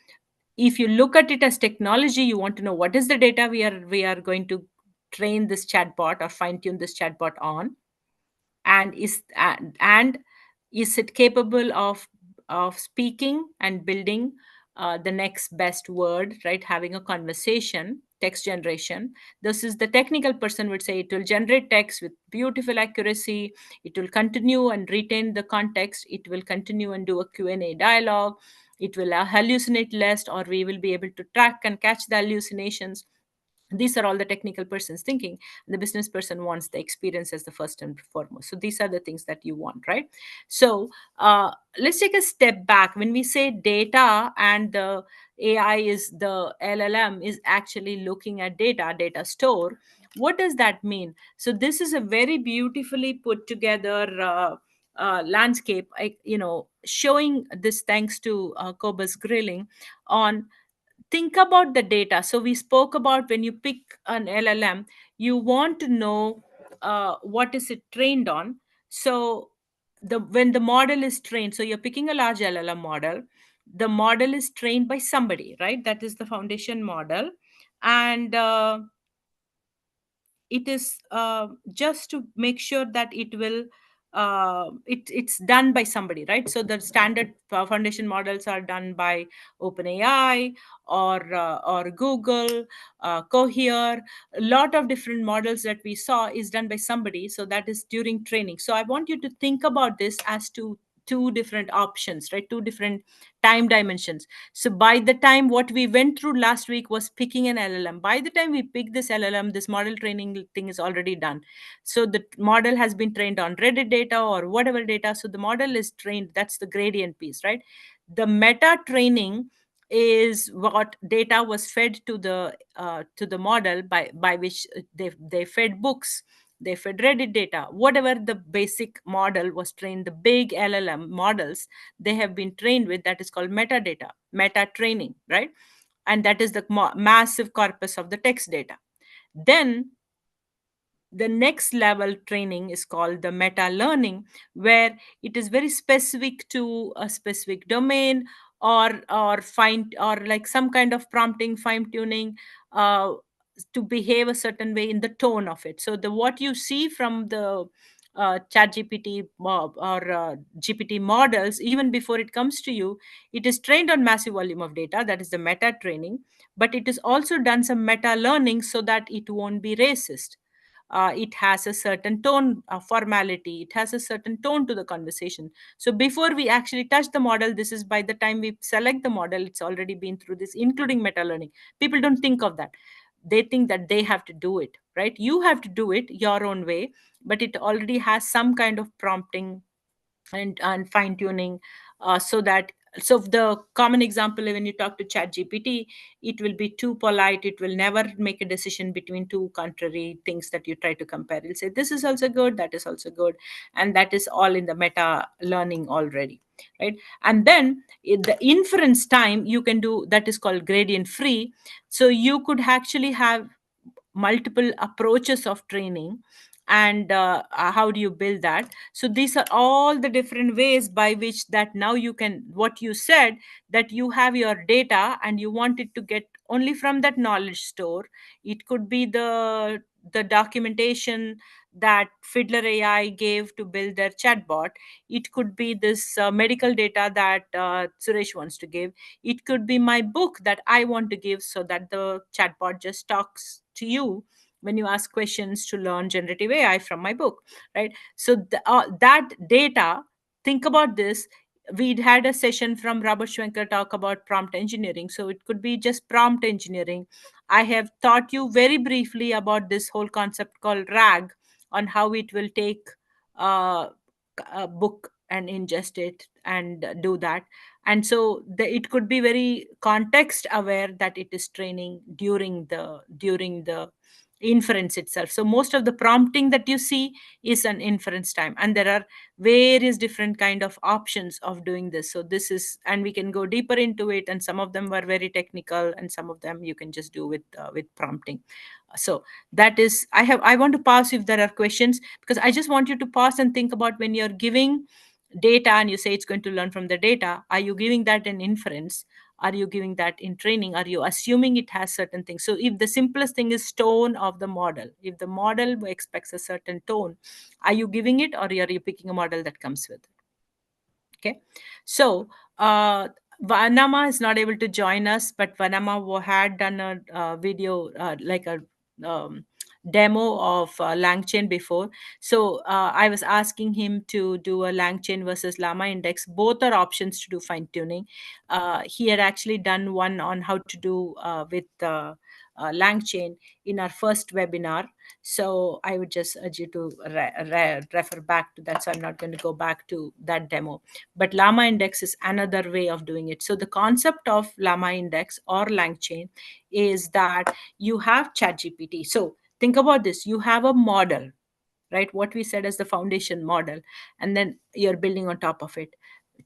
if you look at it as technology, you want to know what is the data we are going to train this chatbot or fine tune this chatbot on, and is it capable of speaking and building the next best word, right? Having a conversation, text generation. This is the technical person would say, it will generate text with beautiful accuracy, it will continue and retain the context, it will continue and do a Q&A dialogue, it will hallucinate less, or we will be able to track and catch the hallucinations. These are all the technical person's thinking. The business person wants the experience as the first and foremost. So these are the things that you want, right? So let's take a step back. When we say data and the AI is the LLM is actually looking at data store, what does that mean? So this is a very beautifully put together landscape, showing this thanks to Cobus Grilling on. Think about the data. So we spoke about, when you pick an LLM, you want to know what is it trained on. So when the model is trained, so you're picking a large LLM model, the model is trained by somebody, right? That is the foundation model. And it is just to make sure that it's done by somebody, right? So the standard foundation models are done by OpenAI or Google, Cohere. A lot of different models that we saw is done by somebody, so that is during training. So I want you to think about this as two different options, right? Two different time dimensions. So by the time, what we went through last week was picking an LLM. By the time we pick this LLM, this model training thing is already done. So the model has been trained on Reddit data or whatever data. So the model is trained. That's the gradient piece, right? The meta training is what data was fed to the model, by which they fed books, they fed Reddit data, whatever the basic model was trained, the big LLM models they have been trained with, that is called metadata, meta training, right? And that is the massive corpus of the text data. Then the next level training is called the meta learning, where it is very specific to a specific domain, or find, or like some kind of prompting, fine tuning uh, to behave a certain way in the tone of it. So the what you see from the chat gpt or gpt models, even before it comes to you, it is trained on massive volume of data, that is the meta training, but it is also done some meta learning so that it won't be racist. It has a certain tone, formality, it has a certain tone to the conversation. So before we actually touch the model, this is by the time we select the model, it's already been through this, including meta learning. People don't think of that. They think that they have to do it, right? You have to do it your own way, but it already has some kind of prompting and fine tuning, so that, so the common example, when you talk to chat gpt, it will be too polite, it will never make a decision between two contrary things that you try to compare. It'll say this is also good, that is also good, and that is all in the meta learning already, right? And then the inference time you can do, that is called gradient free. So you could actually have multiple approaches of training. And how do you build that? So these are all the different ways by which that now you can, what you said, that you have your data and you want it to get only from that knowledge store. It could be the documentation that Fiddler AI gave to build their chatbot. It could be this medical data that Suresh wants to give. It could be my book that I want to give, so that the chatbot just talks to you when you ask questions to learn generative AI from my book, right? So that data, think about this. We'd had a session from Robert Schwenker talk about prompt engineering. So it could be just prompt engineering. I have taught you very briefly about this whole concept called RAG, on how it will take uh, a book and ingest it and do that. And so it could be very context aware that it is training during the inference itself. So most of the prompting that you see is an inference time, and there are various different kind of options of doing this. So this is, and we can go deeper into it, and some of them were very technical, and some of them you can just do with prompting. So that is, I want to pause if there are questions, because I just want you to pause and think about, when you're giving data and you say it's going to learn from the data, are you giving that in inference? Are you giving that in training? Are you assuming it has certain things? So if the simplest thing is tone of the model, if the model expects a certain tone, are you giving it, or are you picking a model that comes with it? Okay. So Vanama is not able to join us, but Vanama had done a video, like a um, demo of LangChain before. So I was asking him to do a LangChain versus Llama Index. Both are options to do fine tuning. He had actually done one on how to do with LangChain in our first webinar. So I would just urge you to refer back to that. So I'm not going to go back to that demo, but Llama Index is another way of doing it. So the concept of Llama Index or LangChain is that you have ChatGPT. So think about this: you have a model, right? What we said as the foundation model, and then you're building on top of it.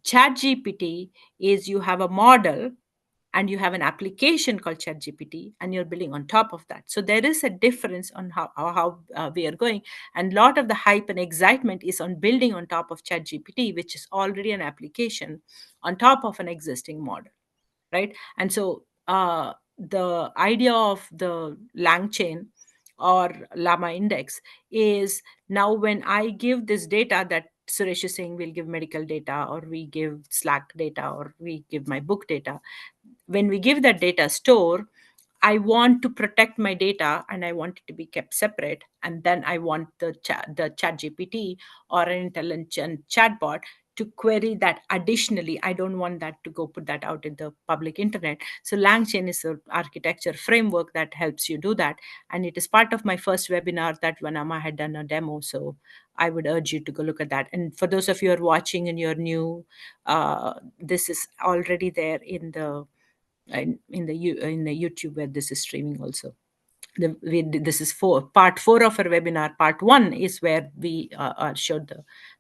ChatGPT is, you have a model and you have an application called ChatGPT, and you're building on top of that. So there is a difference on how we are going, and a lot of the hype and excitement is on building on top of ChatGPT, which is already an application on top of an existing model, right? And so the idea of the LangChain or Llama Index is, now when I give this data that Suresh is saying, we'll give medical data, or we give Slack data, or we give my book data. When we give that data store, I want to protect my data and I want it to be kept separate. And then I want the chat GPT or an intelligent chatbot to query that additionally. I don't want that to go put that out in the public internet. So LangChain is an architecture framework that helps you do that. And it is part of my first webinar that Vanama had done a demo. So I would urge you to go look at that. And for those of you who are watching and you're new, this is already there in the YouTube where this is streaming also. This is part four of our webinar. Part one is where we showed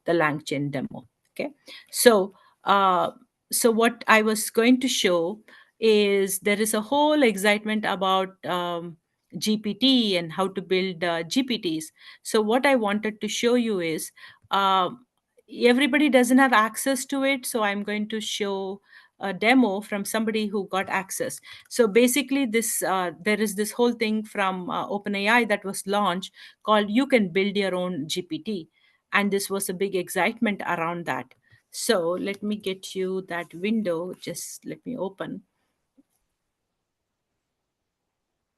the LangChain demo. Okay, so uh, so what I was going to show is, there is a whole excitement about GPT and how to build GPTs. So what I wanted to show you is, everybody doesn't have access to it. So I'm going to show a demo from somebody who got access. So basically, this there is this whole thing from OpenAI that was launched called "You Can Build Your Own GPT," and this was a big excitement around that. So let me get you that window. Just let me open.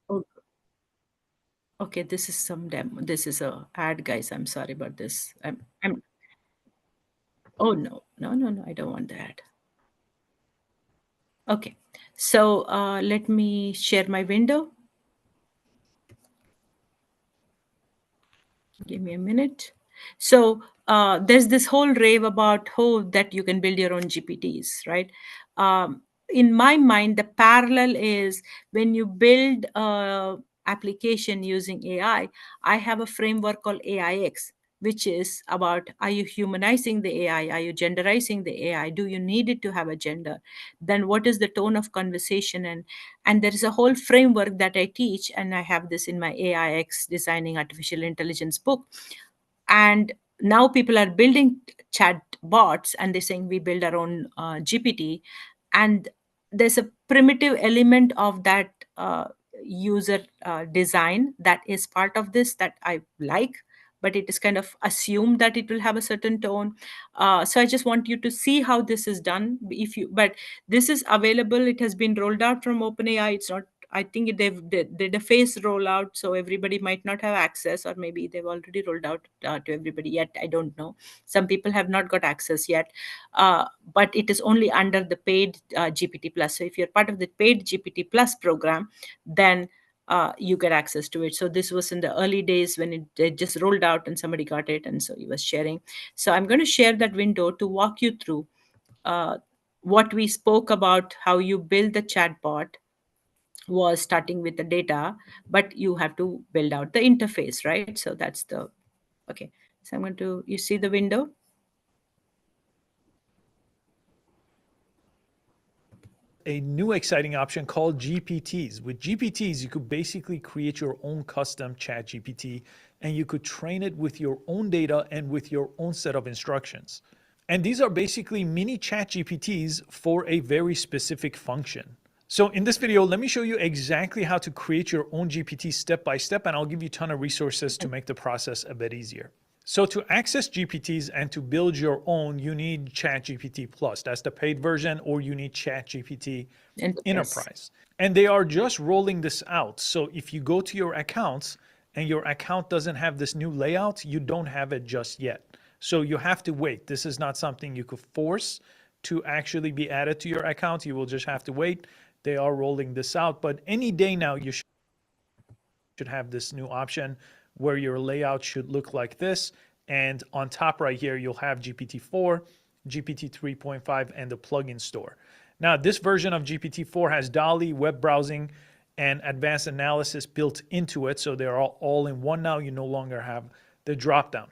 Oh, okay, this is some demo. This is a ad, guys. I'm sorry about this. I'm. Oh no, no, no, no. I don't want the ad. Okay, so let me share my window. Give me a minute. So there's this whole rave about how that you can build your own GPTs, right? In my mind, the parallel is when you build a application using AI. I have a framework called AIX, which is about, are you humanizing the AI? Are you genderizing the AI? Do you need it to have a gender? Then what is the tone of conversation? And there is a whole framework that I teach, and I have this in my AIX Designing Artificial Intelligence book. And now people are building chat bots, and they're saying we build our own GPT. And there's a primitive element of that user design that is part of this that I like, but it is kind of assumed that it will have a certain tone. So I just want you to see how this is done. If you, but this is available. It has been rolled out from OpenAI. It's not. I think they've did a phase rollout, so everybody might not have access, or maybe they've already rolled out to everybody yet. I don't know. Some people have not got access yet, but it is only under the paid GPT Plus. So if you're part of the paid GPT Plus program, then you get access to it. So this was in the early days when it just rolled out and somebody got it, and so he was sharing. So I'm going to share that window to walk you through uh, what we spoke about, how you build the chatbot was starting with the data, but you have to build out the interface, right? So that's the okay. So I'm going to, you see the window? A new exciting option called GPTs. With GPTs, you could basically create your own custom chat GPT and you could train it with your own data and with your own set of instructions. And these are basically mini chat GPTs for a very specific function. So in this video, let me show you exactly how to create your own GPT step by step, and I'll give you a ton of resources to make the process a bit easier. So to access GPTs and to build your own, you need ChatGPT Plus. That's the paid version, or you need ChatGPT Enterprise. And they are just rolling this out. So if you go to your accounts and your account doesn't have this new layout, you don't have it just yet. So you have to wait. This is not something you could force to actually be added to your account. You will just have to wait. They are rolling this out, but any day now you should have this new option where your layout should look like this. And on top right here, you'll have GPT-4, GPT 3.5, and the plugin store. Now, this version of GPT-4 has DALL-E, web browsing, and advanced analysis built into it. So they're all in one now. You no longer have the dropdown.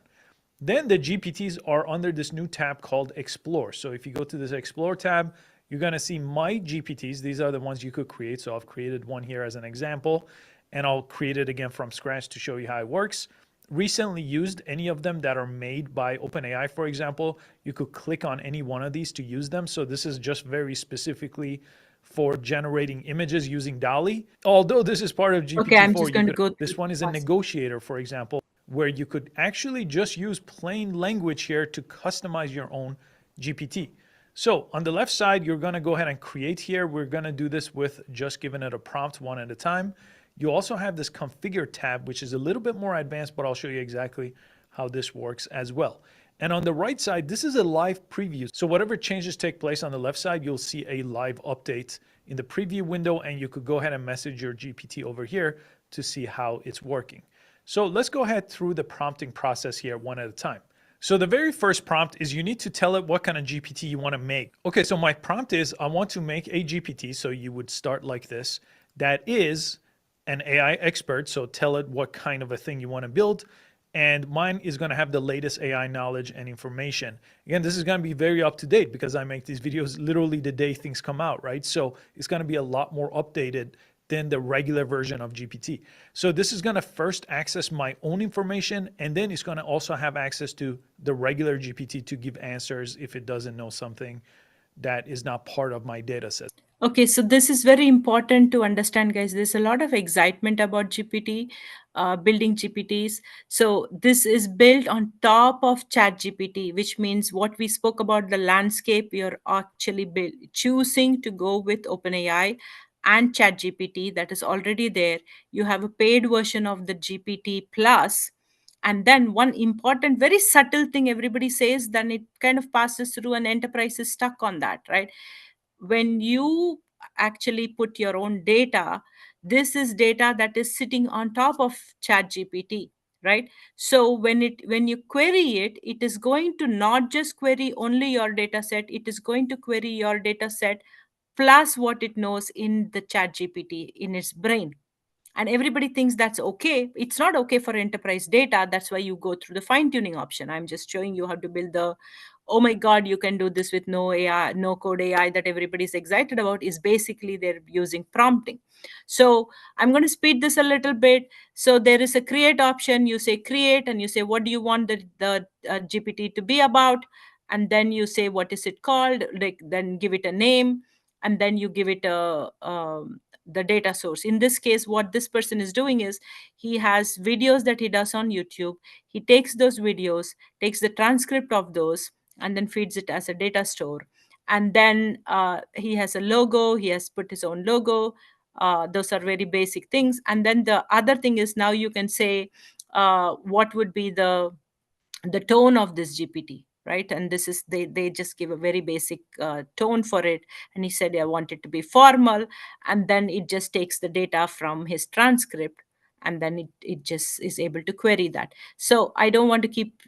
Then the GPTs are under this new tab called Explore. So if you go to this Explore tab, you're going to see my GPTs. These are the ones you could create. So I've created one here as an example, and I'll create it again from scratch to show you how it works. Recently used any of them that are made by OpenAI, for example, you could click on any one of these to use them. So this is just very specifically for generating images using DALL-E. Although this is part of GPT-4, okay, I'm just going to go this one is a negotiator, for example, where you could actually just use plain language here to customize your own GPT. So on the left side, you're going to go ahead and create here. We're going to do this with just giving it a prompt one at a time. You also have this configure tab, which is a little bit more advanced, but I'll show you exactly how this works as well. And on the right side, this is a live preview. So whatever changes take place on the left side, you'll see a live update in the preview window, and you could go ahead and message your GPT over here to see how it's working. So let's go ahead through the prompting process here one at a time. So the very first prompt is you need to tell it what kind of GPT you want to make. Okay, so my prompt is I want to make a GPT, so you would start like this, that is an AI expert, so tell it what kind of a thing you want to build, and mine is going to have the latest AI knowledge and information. Again, this is going to be very up to date because I make these videos literally the day things come out, right? So it's going to be a lot more updated than the regular version of GPT. So this is going to first access my own information, and then it's going to also have access to the regular GPT to give answers if it doesn't know something that is not part of my data set. Okay, so this is very important to understand, guys. There's a lot of excitement about GPT, building GPTs. So this is built on top of Chat GPT, which means what we spoke about the landscape. You're actually choosing to go with OpenAI and Chat GPT that is already there. You have a paid version of the GPT Plus. And then one important, very subtle thing everybody says, then it kind of passes through, and enterprise is stuck on that, right? When you actually put your own data, this is data that is sitting on top of Chat GPT, right? So when you query it, it is going to not just query only your data set, it is going to query your data set plus what it knows in the Chat GPT in its brain. And everybody thinks that's okay. It's not okay for enterprise data. That's why you go through the fine tuning option. I'm just showing you how to build the, oh my god, you can do this with no AI, no code AI that everybody's excited about, is basically they're using prompting. So I'm going to speed this a little bit. So there is a create option. You say create and you say what do you want the GPT to be about, and then you say what is it called, like then give it a name, and then you give it a the data source. In this case, what this person is doing is he has videos that he does on YouTube. He takes those videos, takes the transcript of those, and then feeds it as a data store. And then he has a logo, he has put his own logo. Those are very basic things. And then the other thing is now you can say what would be the tone of this GPT, right? And this is they just give a very basic tone for it. And he said I want it to be formal, and then it just takes the data from his transcript, and then it just is able to query that. So I don't want to keep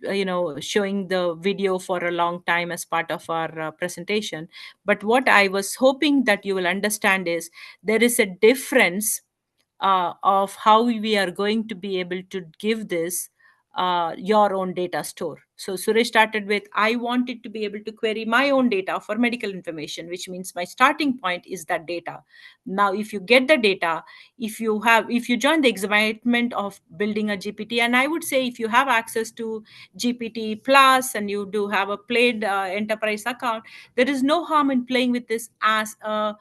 showing the video for a long time as part of our presentation, but what I was hoping that you will understand is there is a difference of how we are going to be able to give this your own data store. So Suresh started with, I wanted to be able to query my own data for medical information, which means my starting point is that data. Now, if you get the data, if you join the excitement of building a GPT, and I would say if you have access to GPT Plus and you do have a paid enterprise account, there is no harm in playing with this as a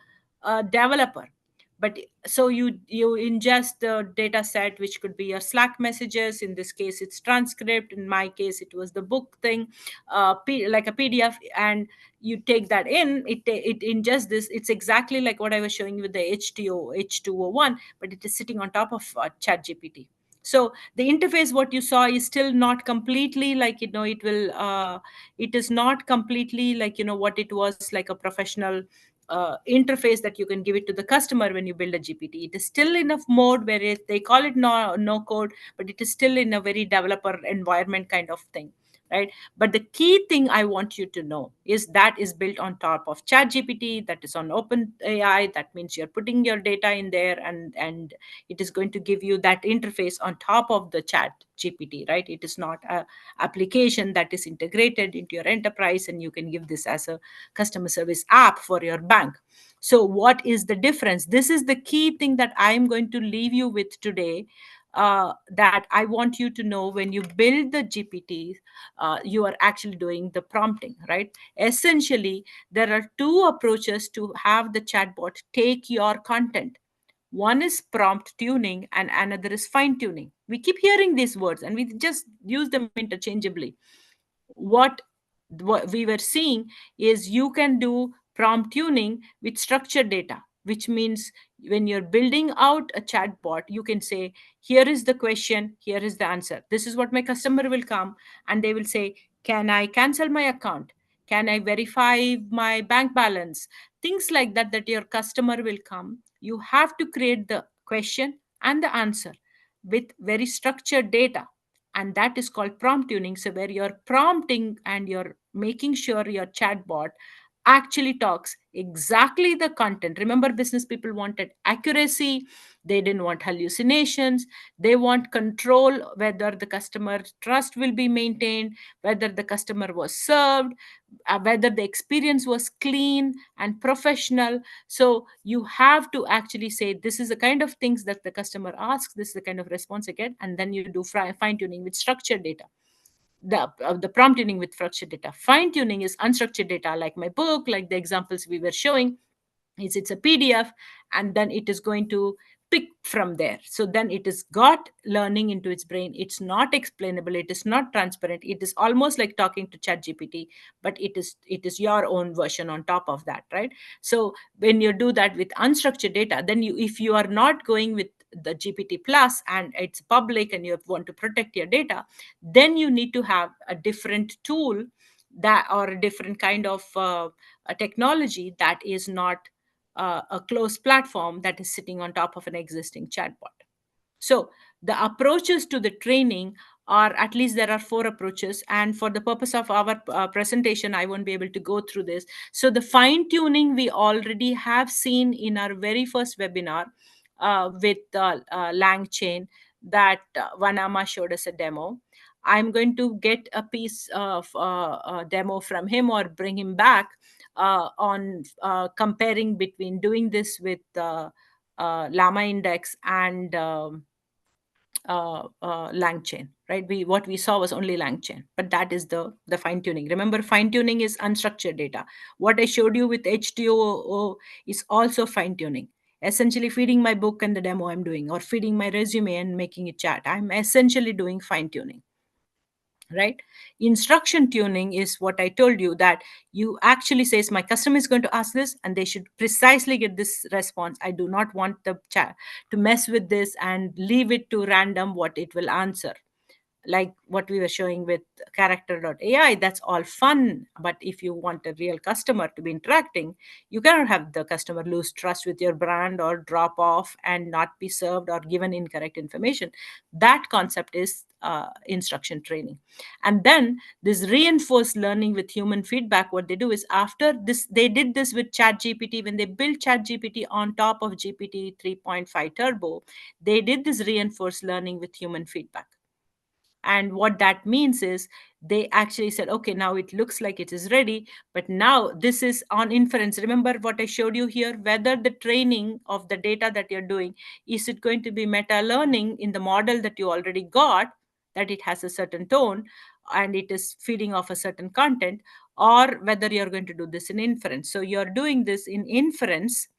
developer. But so you ingest the data set, which could be your Slack messages. In this case it's transcript, in my case it was the book thing, like a PDF, and you take that in, it ingests this. It's exactly like what I was showing you with the H2O1, but it is sitting on top of Chat GPT. So the interface what you saw is still not completely like it will it is not completely like what it was, like a professional interface that you can give it to the customer when you build a GPT. It is still enough mode where they call it no code, but it is still in a very developer environment kind of thing, right? But the key thing I want you to know is that is built on top of Chat GPT, that is on Open AI. That means you're putting your data in there, and it is going to give you that interface on top of the Chat GPT, right? It is not a application that is integrated into your enterprise and you can give this as a customer service app for your bank. So what is the difference? This is the key thing that I am going to leave you with today, that I want you to know. When you build the GPT, you are actually doing the prompting, right? Essentially, there are two approaches to have the chatbot take your content. One is prompt tuning and another is fine tuning. We keep hearing these words and we just use them interchangeably. What what we were seeing is you can do prompt tuning with structured data, which means when you're building out a chatbot, you can say, here is the question, here is the answer. This is what my customer will come and they will say, can I cancel my account? Can I verify my bank balance? Things like that, that your customer will come. You have to create the question and the answer with very structured data, and that is called prompt tuning. So where you're prompting and you're making sure your chatbot actually talks exactly the content. Remember, business people wanted accuracy, they didn't want hallucinations, they want control, whether the customer trust will be maintained, whether the customer was served, whether the experience was clean and professional. So you have to actually say, this is the kind of things that the customer asks, this is the kind of response I get, and then you do fine tuning with structured data. The prompt tuning with structured data. Fine tuning is unstructured data, like my book, like the examples we were showing. is it's a PDF, and then it is going to pick from there. So then it has got learning into its brain. It's not explainable, it is not transparent, it is almost like talking to chat gpt, but it is your own version on top of that, right? So when you do that with unstructured data, then you, if you are not going with the gpt plus and it's public and you want to protect your data, then you need to have a different tool, that or a different kind of a technology that is not a closed platform that is sitting on top of an existing chatbot. So the approaches to the training are, at least there are four approaches, and for the purpose of our presentation I won't be able to go through this. So the fine tuning we already have seen in our very first webinar with langchain, that Vanama showed us a demo. I'm going to get a piece of demo from him or bring him back on comparing between doing this with Llama Index and LangChain, right? What we saw was only LangChain, but that is the fine tuning. Remember, fine tuning is unstructured data. What I showed you with H2O is also fine tuning. Essentially, feeding my book and the demo I'm doing, or feeding my resume and making it chat. I'm essentially doing fine tuning, right? Instruction tuning is what I told you, that you actually says my customer is going to ask this and they should precisely get this response. I do not want the chat to mess with this and leave it to random what it will answer, like what we were showing with character.ai. That's all fun, but if you want a real customer to be interacting, you cannot have the customer lose trust with your brand or drop off and not be served or given incorrect information. That concept is instruction training. And then this reinforced learning with human feedback, what they do is, after this, they did this with chat gpt. When they built chat gpt on top of gpt 3.5 turbo, they did this reinforced learning with human feedback. And what that means is, they actually said, okay, now it looks like it is ready, but now this is on inference. Remember what I showed you here, whether the training of the data that you're doing, is it going to be meta learning in the model that you already got, that it has a certain tone and it is feeding off a certain content, or whether you're going to do this in inference. So you're doing this in inference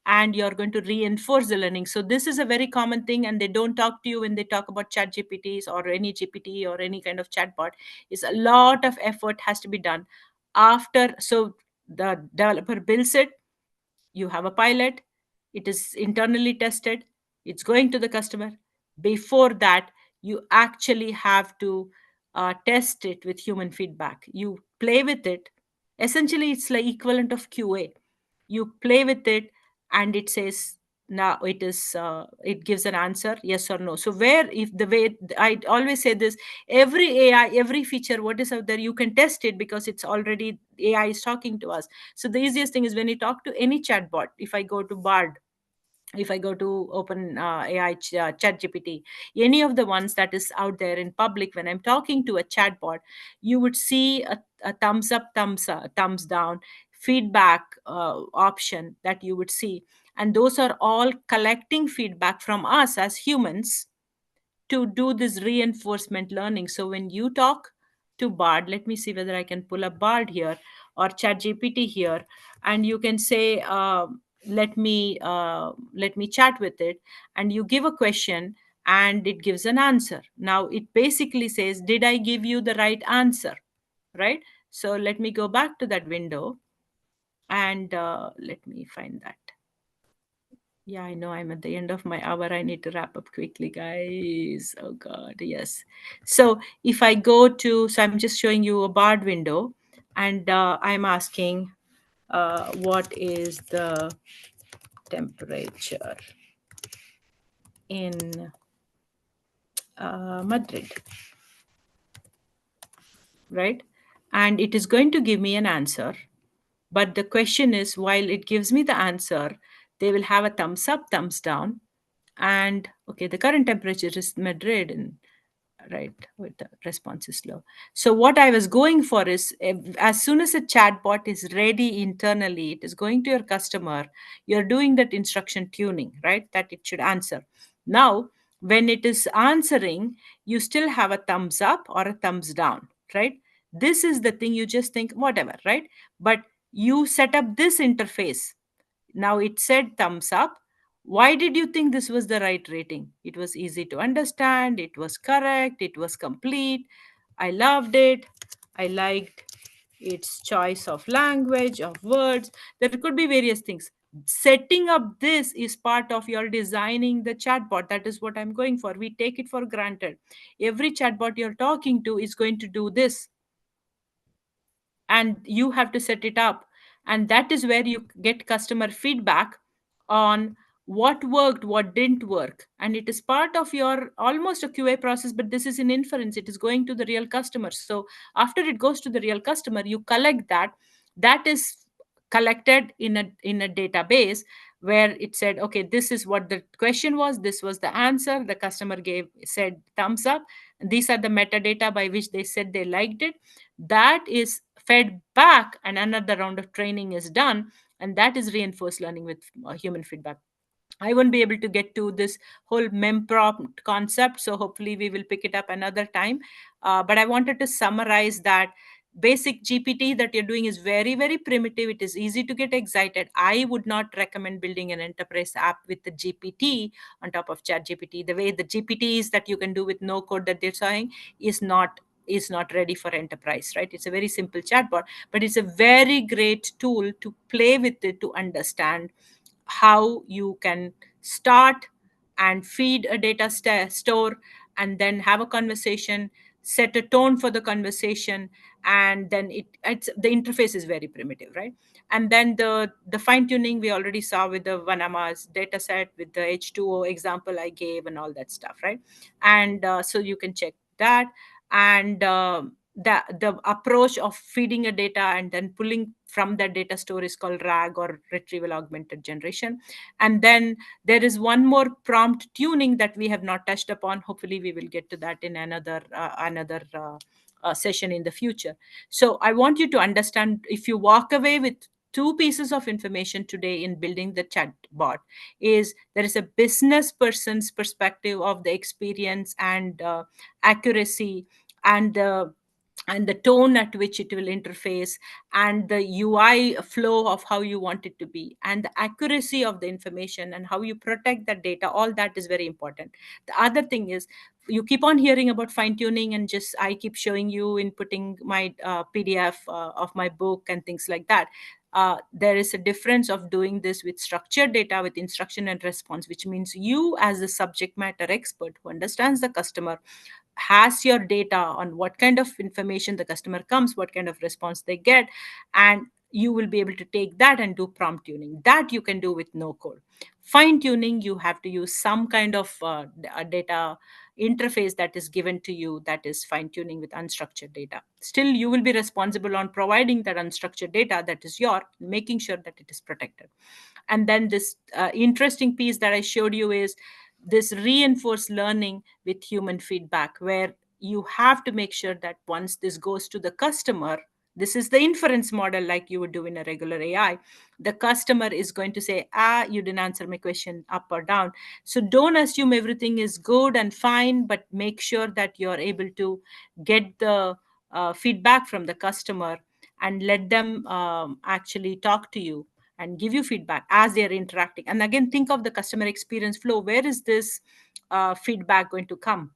and you're going to reinforce the learning. So this is a very common thing, and they don't talk to you when they talk about chat gpts or any gpt or any kind of chatbot. Is a lot of effort has to be done after. So the developer builds it, you have a pilot, it is internally tested, it's going to the customer. Before that, you actually have to test it with human feedback. You play with it. Essentially, it's like equivalent of qa. You play with it and it says, now it is it gives an answer, yes or no. So where, if the way I always say this, every ai, every feature what is out there, you can test it because it's already ai is talking to us. So the easiest thing is, when you talk to any chatbot, if I go to bard, if I go to open ai chat gpt, any of the ones that is out there in public, when I'm talking to a chatbot, you would see a thumbs up, thumbs down feedback option that you would see. And those are all collecting feedback from us as humans to do this reinforcement learning. So when you talk to bard, let me see whether I can pull up bard here or chat gpt here, and you can say let me chat with it, and you give a question and it gives an answer. Now it basically says, did I give you the right answer, right? So let me go back to that window and let me find that. Yeah, I know I'm at the end of my hour. I need to wrap up quickly, guys. Oh God, yes. So if I go to, so I'm just showing you a bard window, and I'm asking, what is the temperature in Madrid, right? And it is going to give me an answer. But the question is, while it gives me the answer, they will have a thumbs up, thumbs down. And okay, the current temperature is Madrid, and right, with the response is slow. So what I was going for is, as soon as a chatbot is ready internally, it is going to your customer, you're doing that instruction tuning, right, that it should answer. Now when it is answering, you still have a thumbs up or a thumbs down, right? This is the thing, you just think whatever, right? But you set up this interface. Now it said thumbs up. Why did you think this was the right rating? It was easy to understand, it was correct, it was complete. I loved it. I liked its choice of language, of words. There could be various things. Setting up this is part of your designing the chatbot. That is what I'm going for. We take it for granted. Every chatbot you're talking to is going to do this, and you have to set it up. And that is where you get customer feedback on what worked, what didn't work, and it is part of your almost a QA process. But this is in inference, it is going to the real customer. So after it goes to the real customer, you collect that. That is collected in a database where it said, okay, this is what the question was, this was the answer, the customer gave said thumbs up, these are the metadata by which they said they liked it. That is fed back, and another round of training is done, and that is reinforced learning with human feedback. I won't be able to get to this whole mem prompt concept, so hopefully we will pick it up another time. But I wanted to summarize that basic GPT that you're doing is very, very primitive. It is easy to get excited. I would not recommend building an enterprise app with the GPT on top of Chat GPT. The way the GPTs that you can do with no code that they're saying is not ready for enterprise, right? It's a very simple chatbot, but it's a very great tool to play with it, to understand how you can start and feed a data store, and then have a conversation, set a tone for the conversation, and then it's the interface is very primitive, right? And then the fine tuning we already saw with the Vanama's data set, with the H2O example I gave and all that stuff, right? And so you can check that. And the approach of feeding a data and then pulling from that data store is called RAG, or retrieval augmented generation. And then there is one more prompt tuning that we have not touched upon. Hopefully we will get to that in another session in the future. So I want you to understand, if you walk away with two pieces of information today in building the chatbot, is there is a business person's perspective of the experience and accuracy, and and the tone at which it will interface, and the UI flow of how you want it to be, and the accuracy of the information, and how you protect that data. All that is very important. The other thing is, you keep on hearing about fine tuning, and just I keep showing you inputting my PDF of my book and things like that. There is a difference of doing this with structured data, with instruction and response, which means you, as a subject matter expert who understands the customer, has your data on what kind of information the customer comes, what kind of response they get, and you will be able to take that and do prompt tuning. That you can do with no code. Fine tuning, you have to use some kind of a data interface that is given to you, that is fine tuning with unstructured data. Still, you will be responsible on providing that unstructured data that is your, making sure that it is protected. And then this interesting piece that I showed you is this reinforced learning with human feedback, where you have to make sure that once this goes to the customer, this is the inference model like you would do in a regular AI. The customer is going to say, you didn't answer my question, up or down. So don't assume everything is good and fine, but make sure that you're able to get the feedback from the customer, and let them actually talk to you and give you feedback as they're interacting. And again, think of the customer experience flow. Where is this feedback going to come?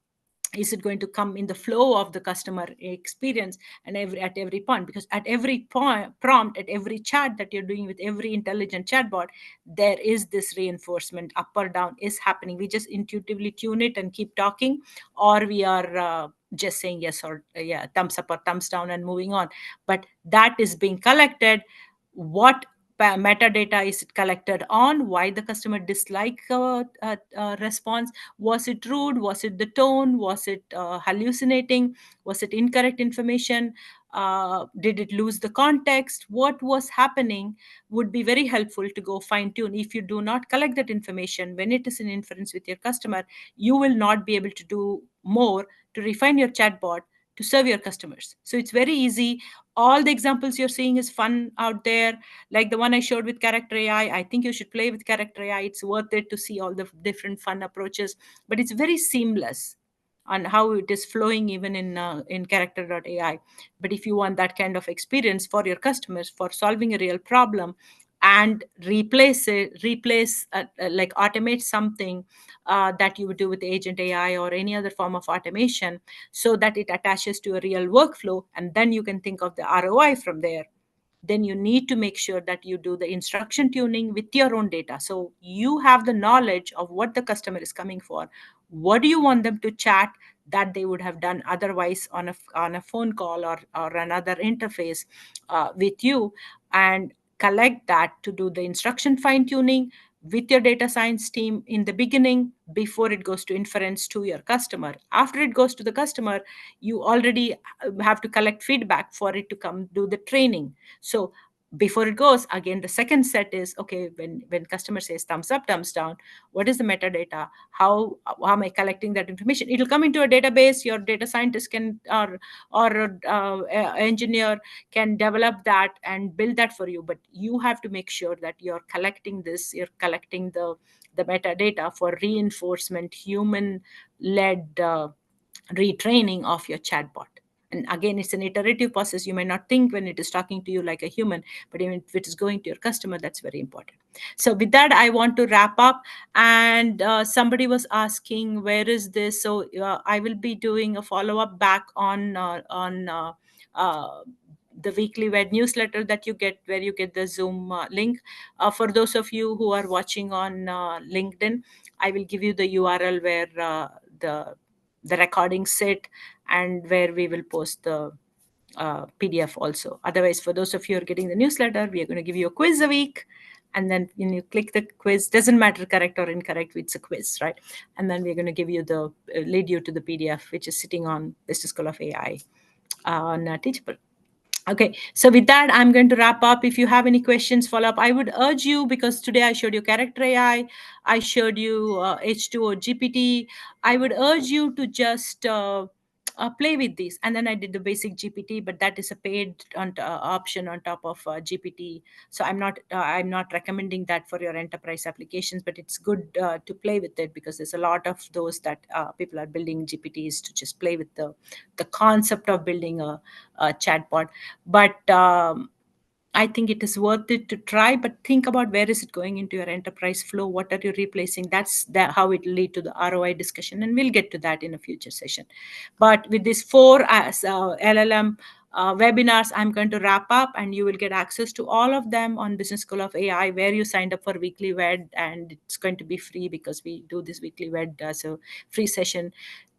Is it going to come in the flow of the customer experience, and at every point? Because at every point, prompt, at every chat that you're doing with every intelligent chatbot, there is this reinforcement, up or down, is happening. We just intuitively tune it and keep talking, or we are just saying yes or yeah, thumbs up or thumbs down and moving on. But that is being collected. What metadata is it collected on? Why the customer dislike response? Was it rude? Was it the tone? Was it hallucinating? Was it incorrect information? Did it lose the context? What was happening? Would be very helpful to go fine tune. If you do not collect that information when it is in inference with your customer, you will not be able to do more to refine your chatbot to serve your customers. So it's very easy. All the examples you're seeing is fun out there, like the one I showed with character AI. I think you should play with character AI. It's worth it to see all the different fun approaches, but it's very seamless on how it is flowing even in character.ai. But if you want that kind of experience for your customers, for solving a real problem, and like automate something that you would do with agent AI or any other form of automation, so that it attaches to a real workflow, and then you can think of the ROI from there. Then you need to make sure that you do the instruction tuning with your own data. So you have the knowledge of what the customer is coming for. What do you want them to chat that they would have done otherwise on a phone call or another interface with you, and collect that to do the instruction fine tuning with your data science team in the beginning before it goes to inference to your customer. After it goes to the customer, you already have to collect feedback for it to come do the training. So before it goes, again, the second set is, okay, when customer says thumbs up, thumbs down, what is the metadata? How am I collecting that information? It'll come into a database. Your data scientist can or engineer can develop that and build that for you. But you have to make sure that you're collecting this, you're collecting the metadata for reinforcement, human led retraining of your chatbot. And again, it's an iterative process. You may not think when it is talking to you like a human, but even if it is going to your customer, that's very important. So with that, I want to wrap up. And somebody was asking, where is this? So I will be doing a follow-up back on uh, the weekly web newsletter that you get, where you get the Zoom link. For those of you who are watching on LinkedIn, I will give you the URL where the recordings sit, and where we will post the PDF also. Otherwise, for those of you who are getting the newsletter, we are going to give you a quiz a week. And then when you click the quiz, doesn't matter correct or incorrect, it's a quiz, right? And then we're going to give you lead you to the PDF, which is sitting on Business School of AI on Teachable. Okay, so with that, I'm going to wrap up. If you have any questions, follow up. I would urge you, because today I showed you character AI, I showed you H2O GPT. I would urge you to just play with these. And then I did the basic GPT, but that is a paid option on top of GPT. So I'm not recommending that for your enterprise applications, but it's good to play with it, because there's a lot of those that people are building GPTs to just play with the concept of building a chatbot. But I think it is worth it to try, but think about where is it going into your enterprise flow? What are you replacing? That's how it will lead to the ROI discussion, and we'll get to that in a future session. But with these four LLM webinars, I'm going to wrap up, and you will get access to all of them on Business School of AI, where you signed up for weekly WED, and it's going to be free because we do this weekly WED as a free session.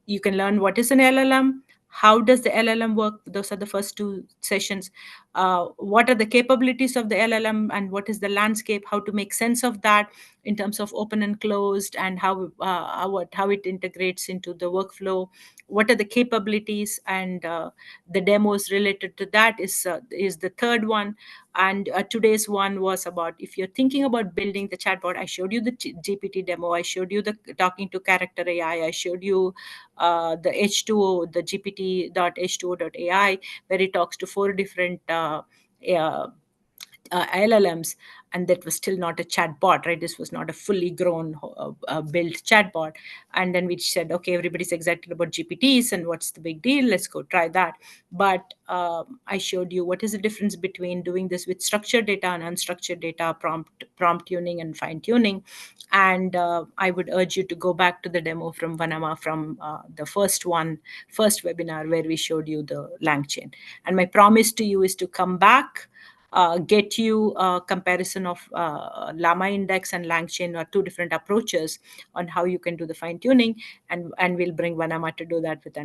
You can learn what is an LLM, how does the LLM work. Those are the first two sessions. What are the capabilities of the LLM, and what is the landscape, how to make sense of that in terms of open and closed, and how it integrates into the workflow. What are the capabilities, and the demos related to that is the third one. And today's one was about, if you're thinking about building the chatbot, I showed you the GPT demo, I showed you the talking to character AI, I showed you the H2O, the GPT.H2O.ai, where it talks to four different uh, LLMs, and that was still not a chatbot, right? This was not a fully grown built chatbot. And then we said, okay, everybody's excited about GPTs, and what's the big deal? Let's go try that. But I showed you what is the difference between doing this with structured data and unstructured data, prompt tuning and fine tuning. And I would urge you to go back to the demo from Vanama, from the first webinar, where we showed you the LangChain. And my promise to you is to come back, get you a comparison of Llama Index and LangChain, are two different approaches on how you can do the fine tuning, and we'll bring Vanama to do that with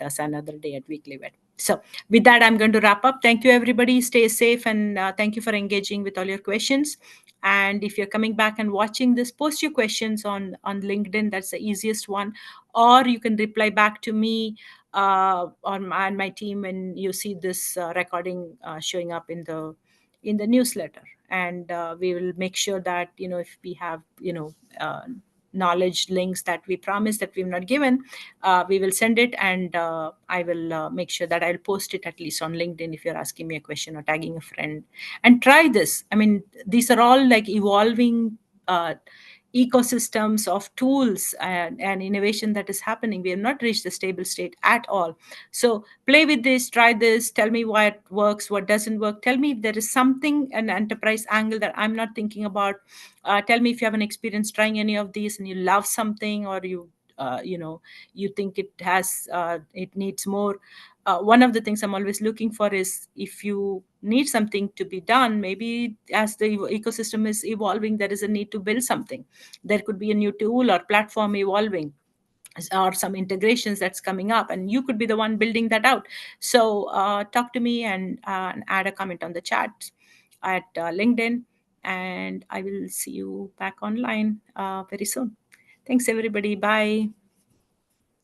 us another day at Weekly Vet. So with that, I'm going to wrap up. Thank you, everybody. Stay safe, and thank you for engaging with all your questions. And if you're coming back and watching this, post your questions on LinkedIn. That's the easiest one. Or you can reply back to me on my team when you see this recording showing up in the newsletter. And we will make sure that, if we have knowledge links that we promised that we've not given, we will send it. And I will make sure that I'll post it at least on LinkedIn if you're asking me a question or tagging a friend. And try this. I mean, these are all like evolving ecosystems of tools and innovation that is happening. We have not reached the stable state at all. So play with this, try this, tell me what works, what doesn't work. Tell me if there is something, an enterprise angle that I'm not thinking about. Tell me if you have an experience trying any of these and you love something, or you think it needs more. One of the things I'm always looking for is, if you need something to be done, maybe as the ecosystem is evolving, there is a need to build something. There could be a new tool or platform evolving, or some integrations that's coming up, and you could be the one building that out. So talk to me, and add a comment on the chat at LinkedIn, and I will see you back online very soon. Thanks everybody. Bye.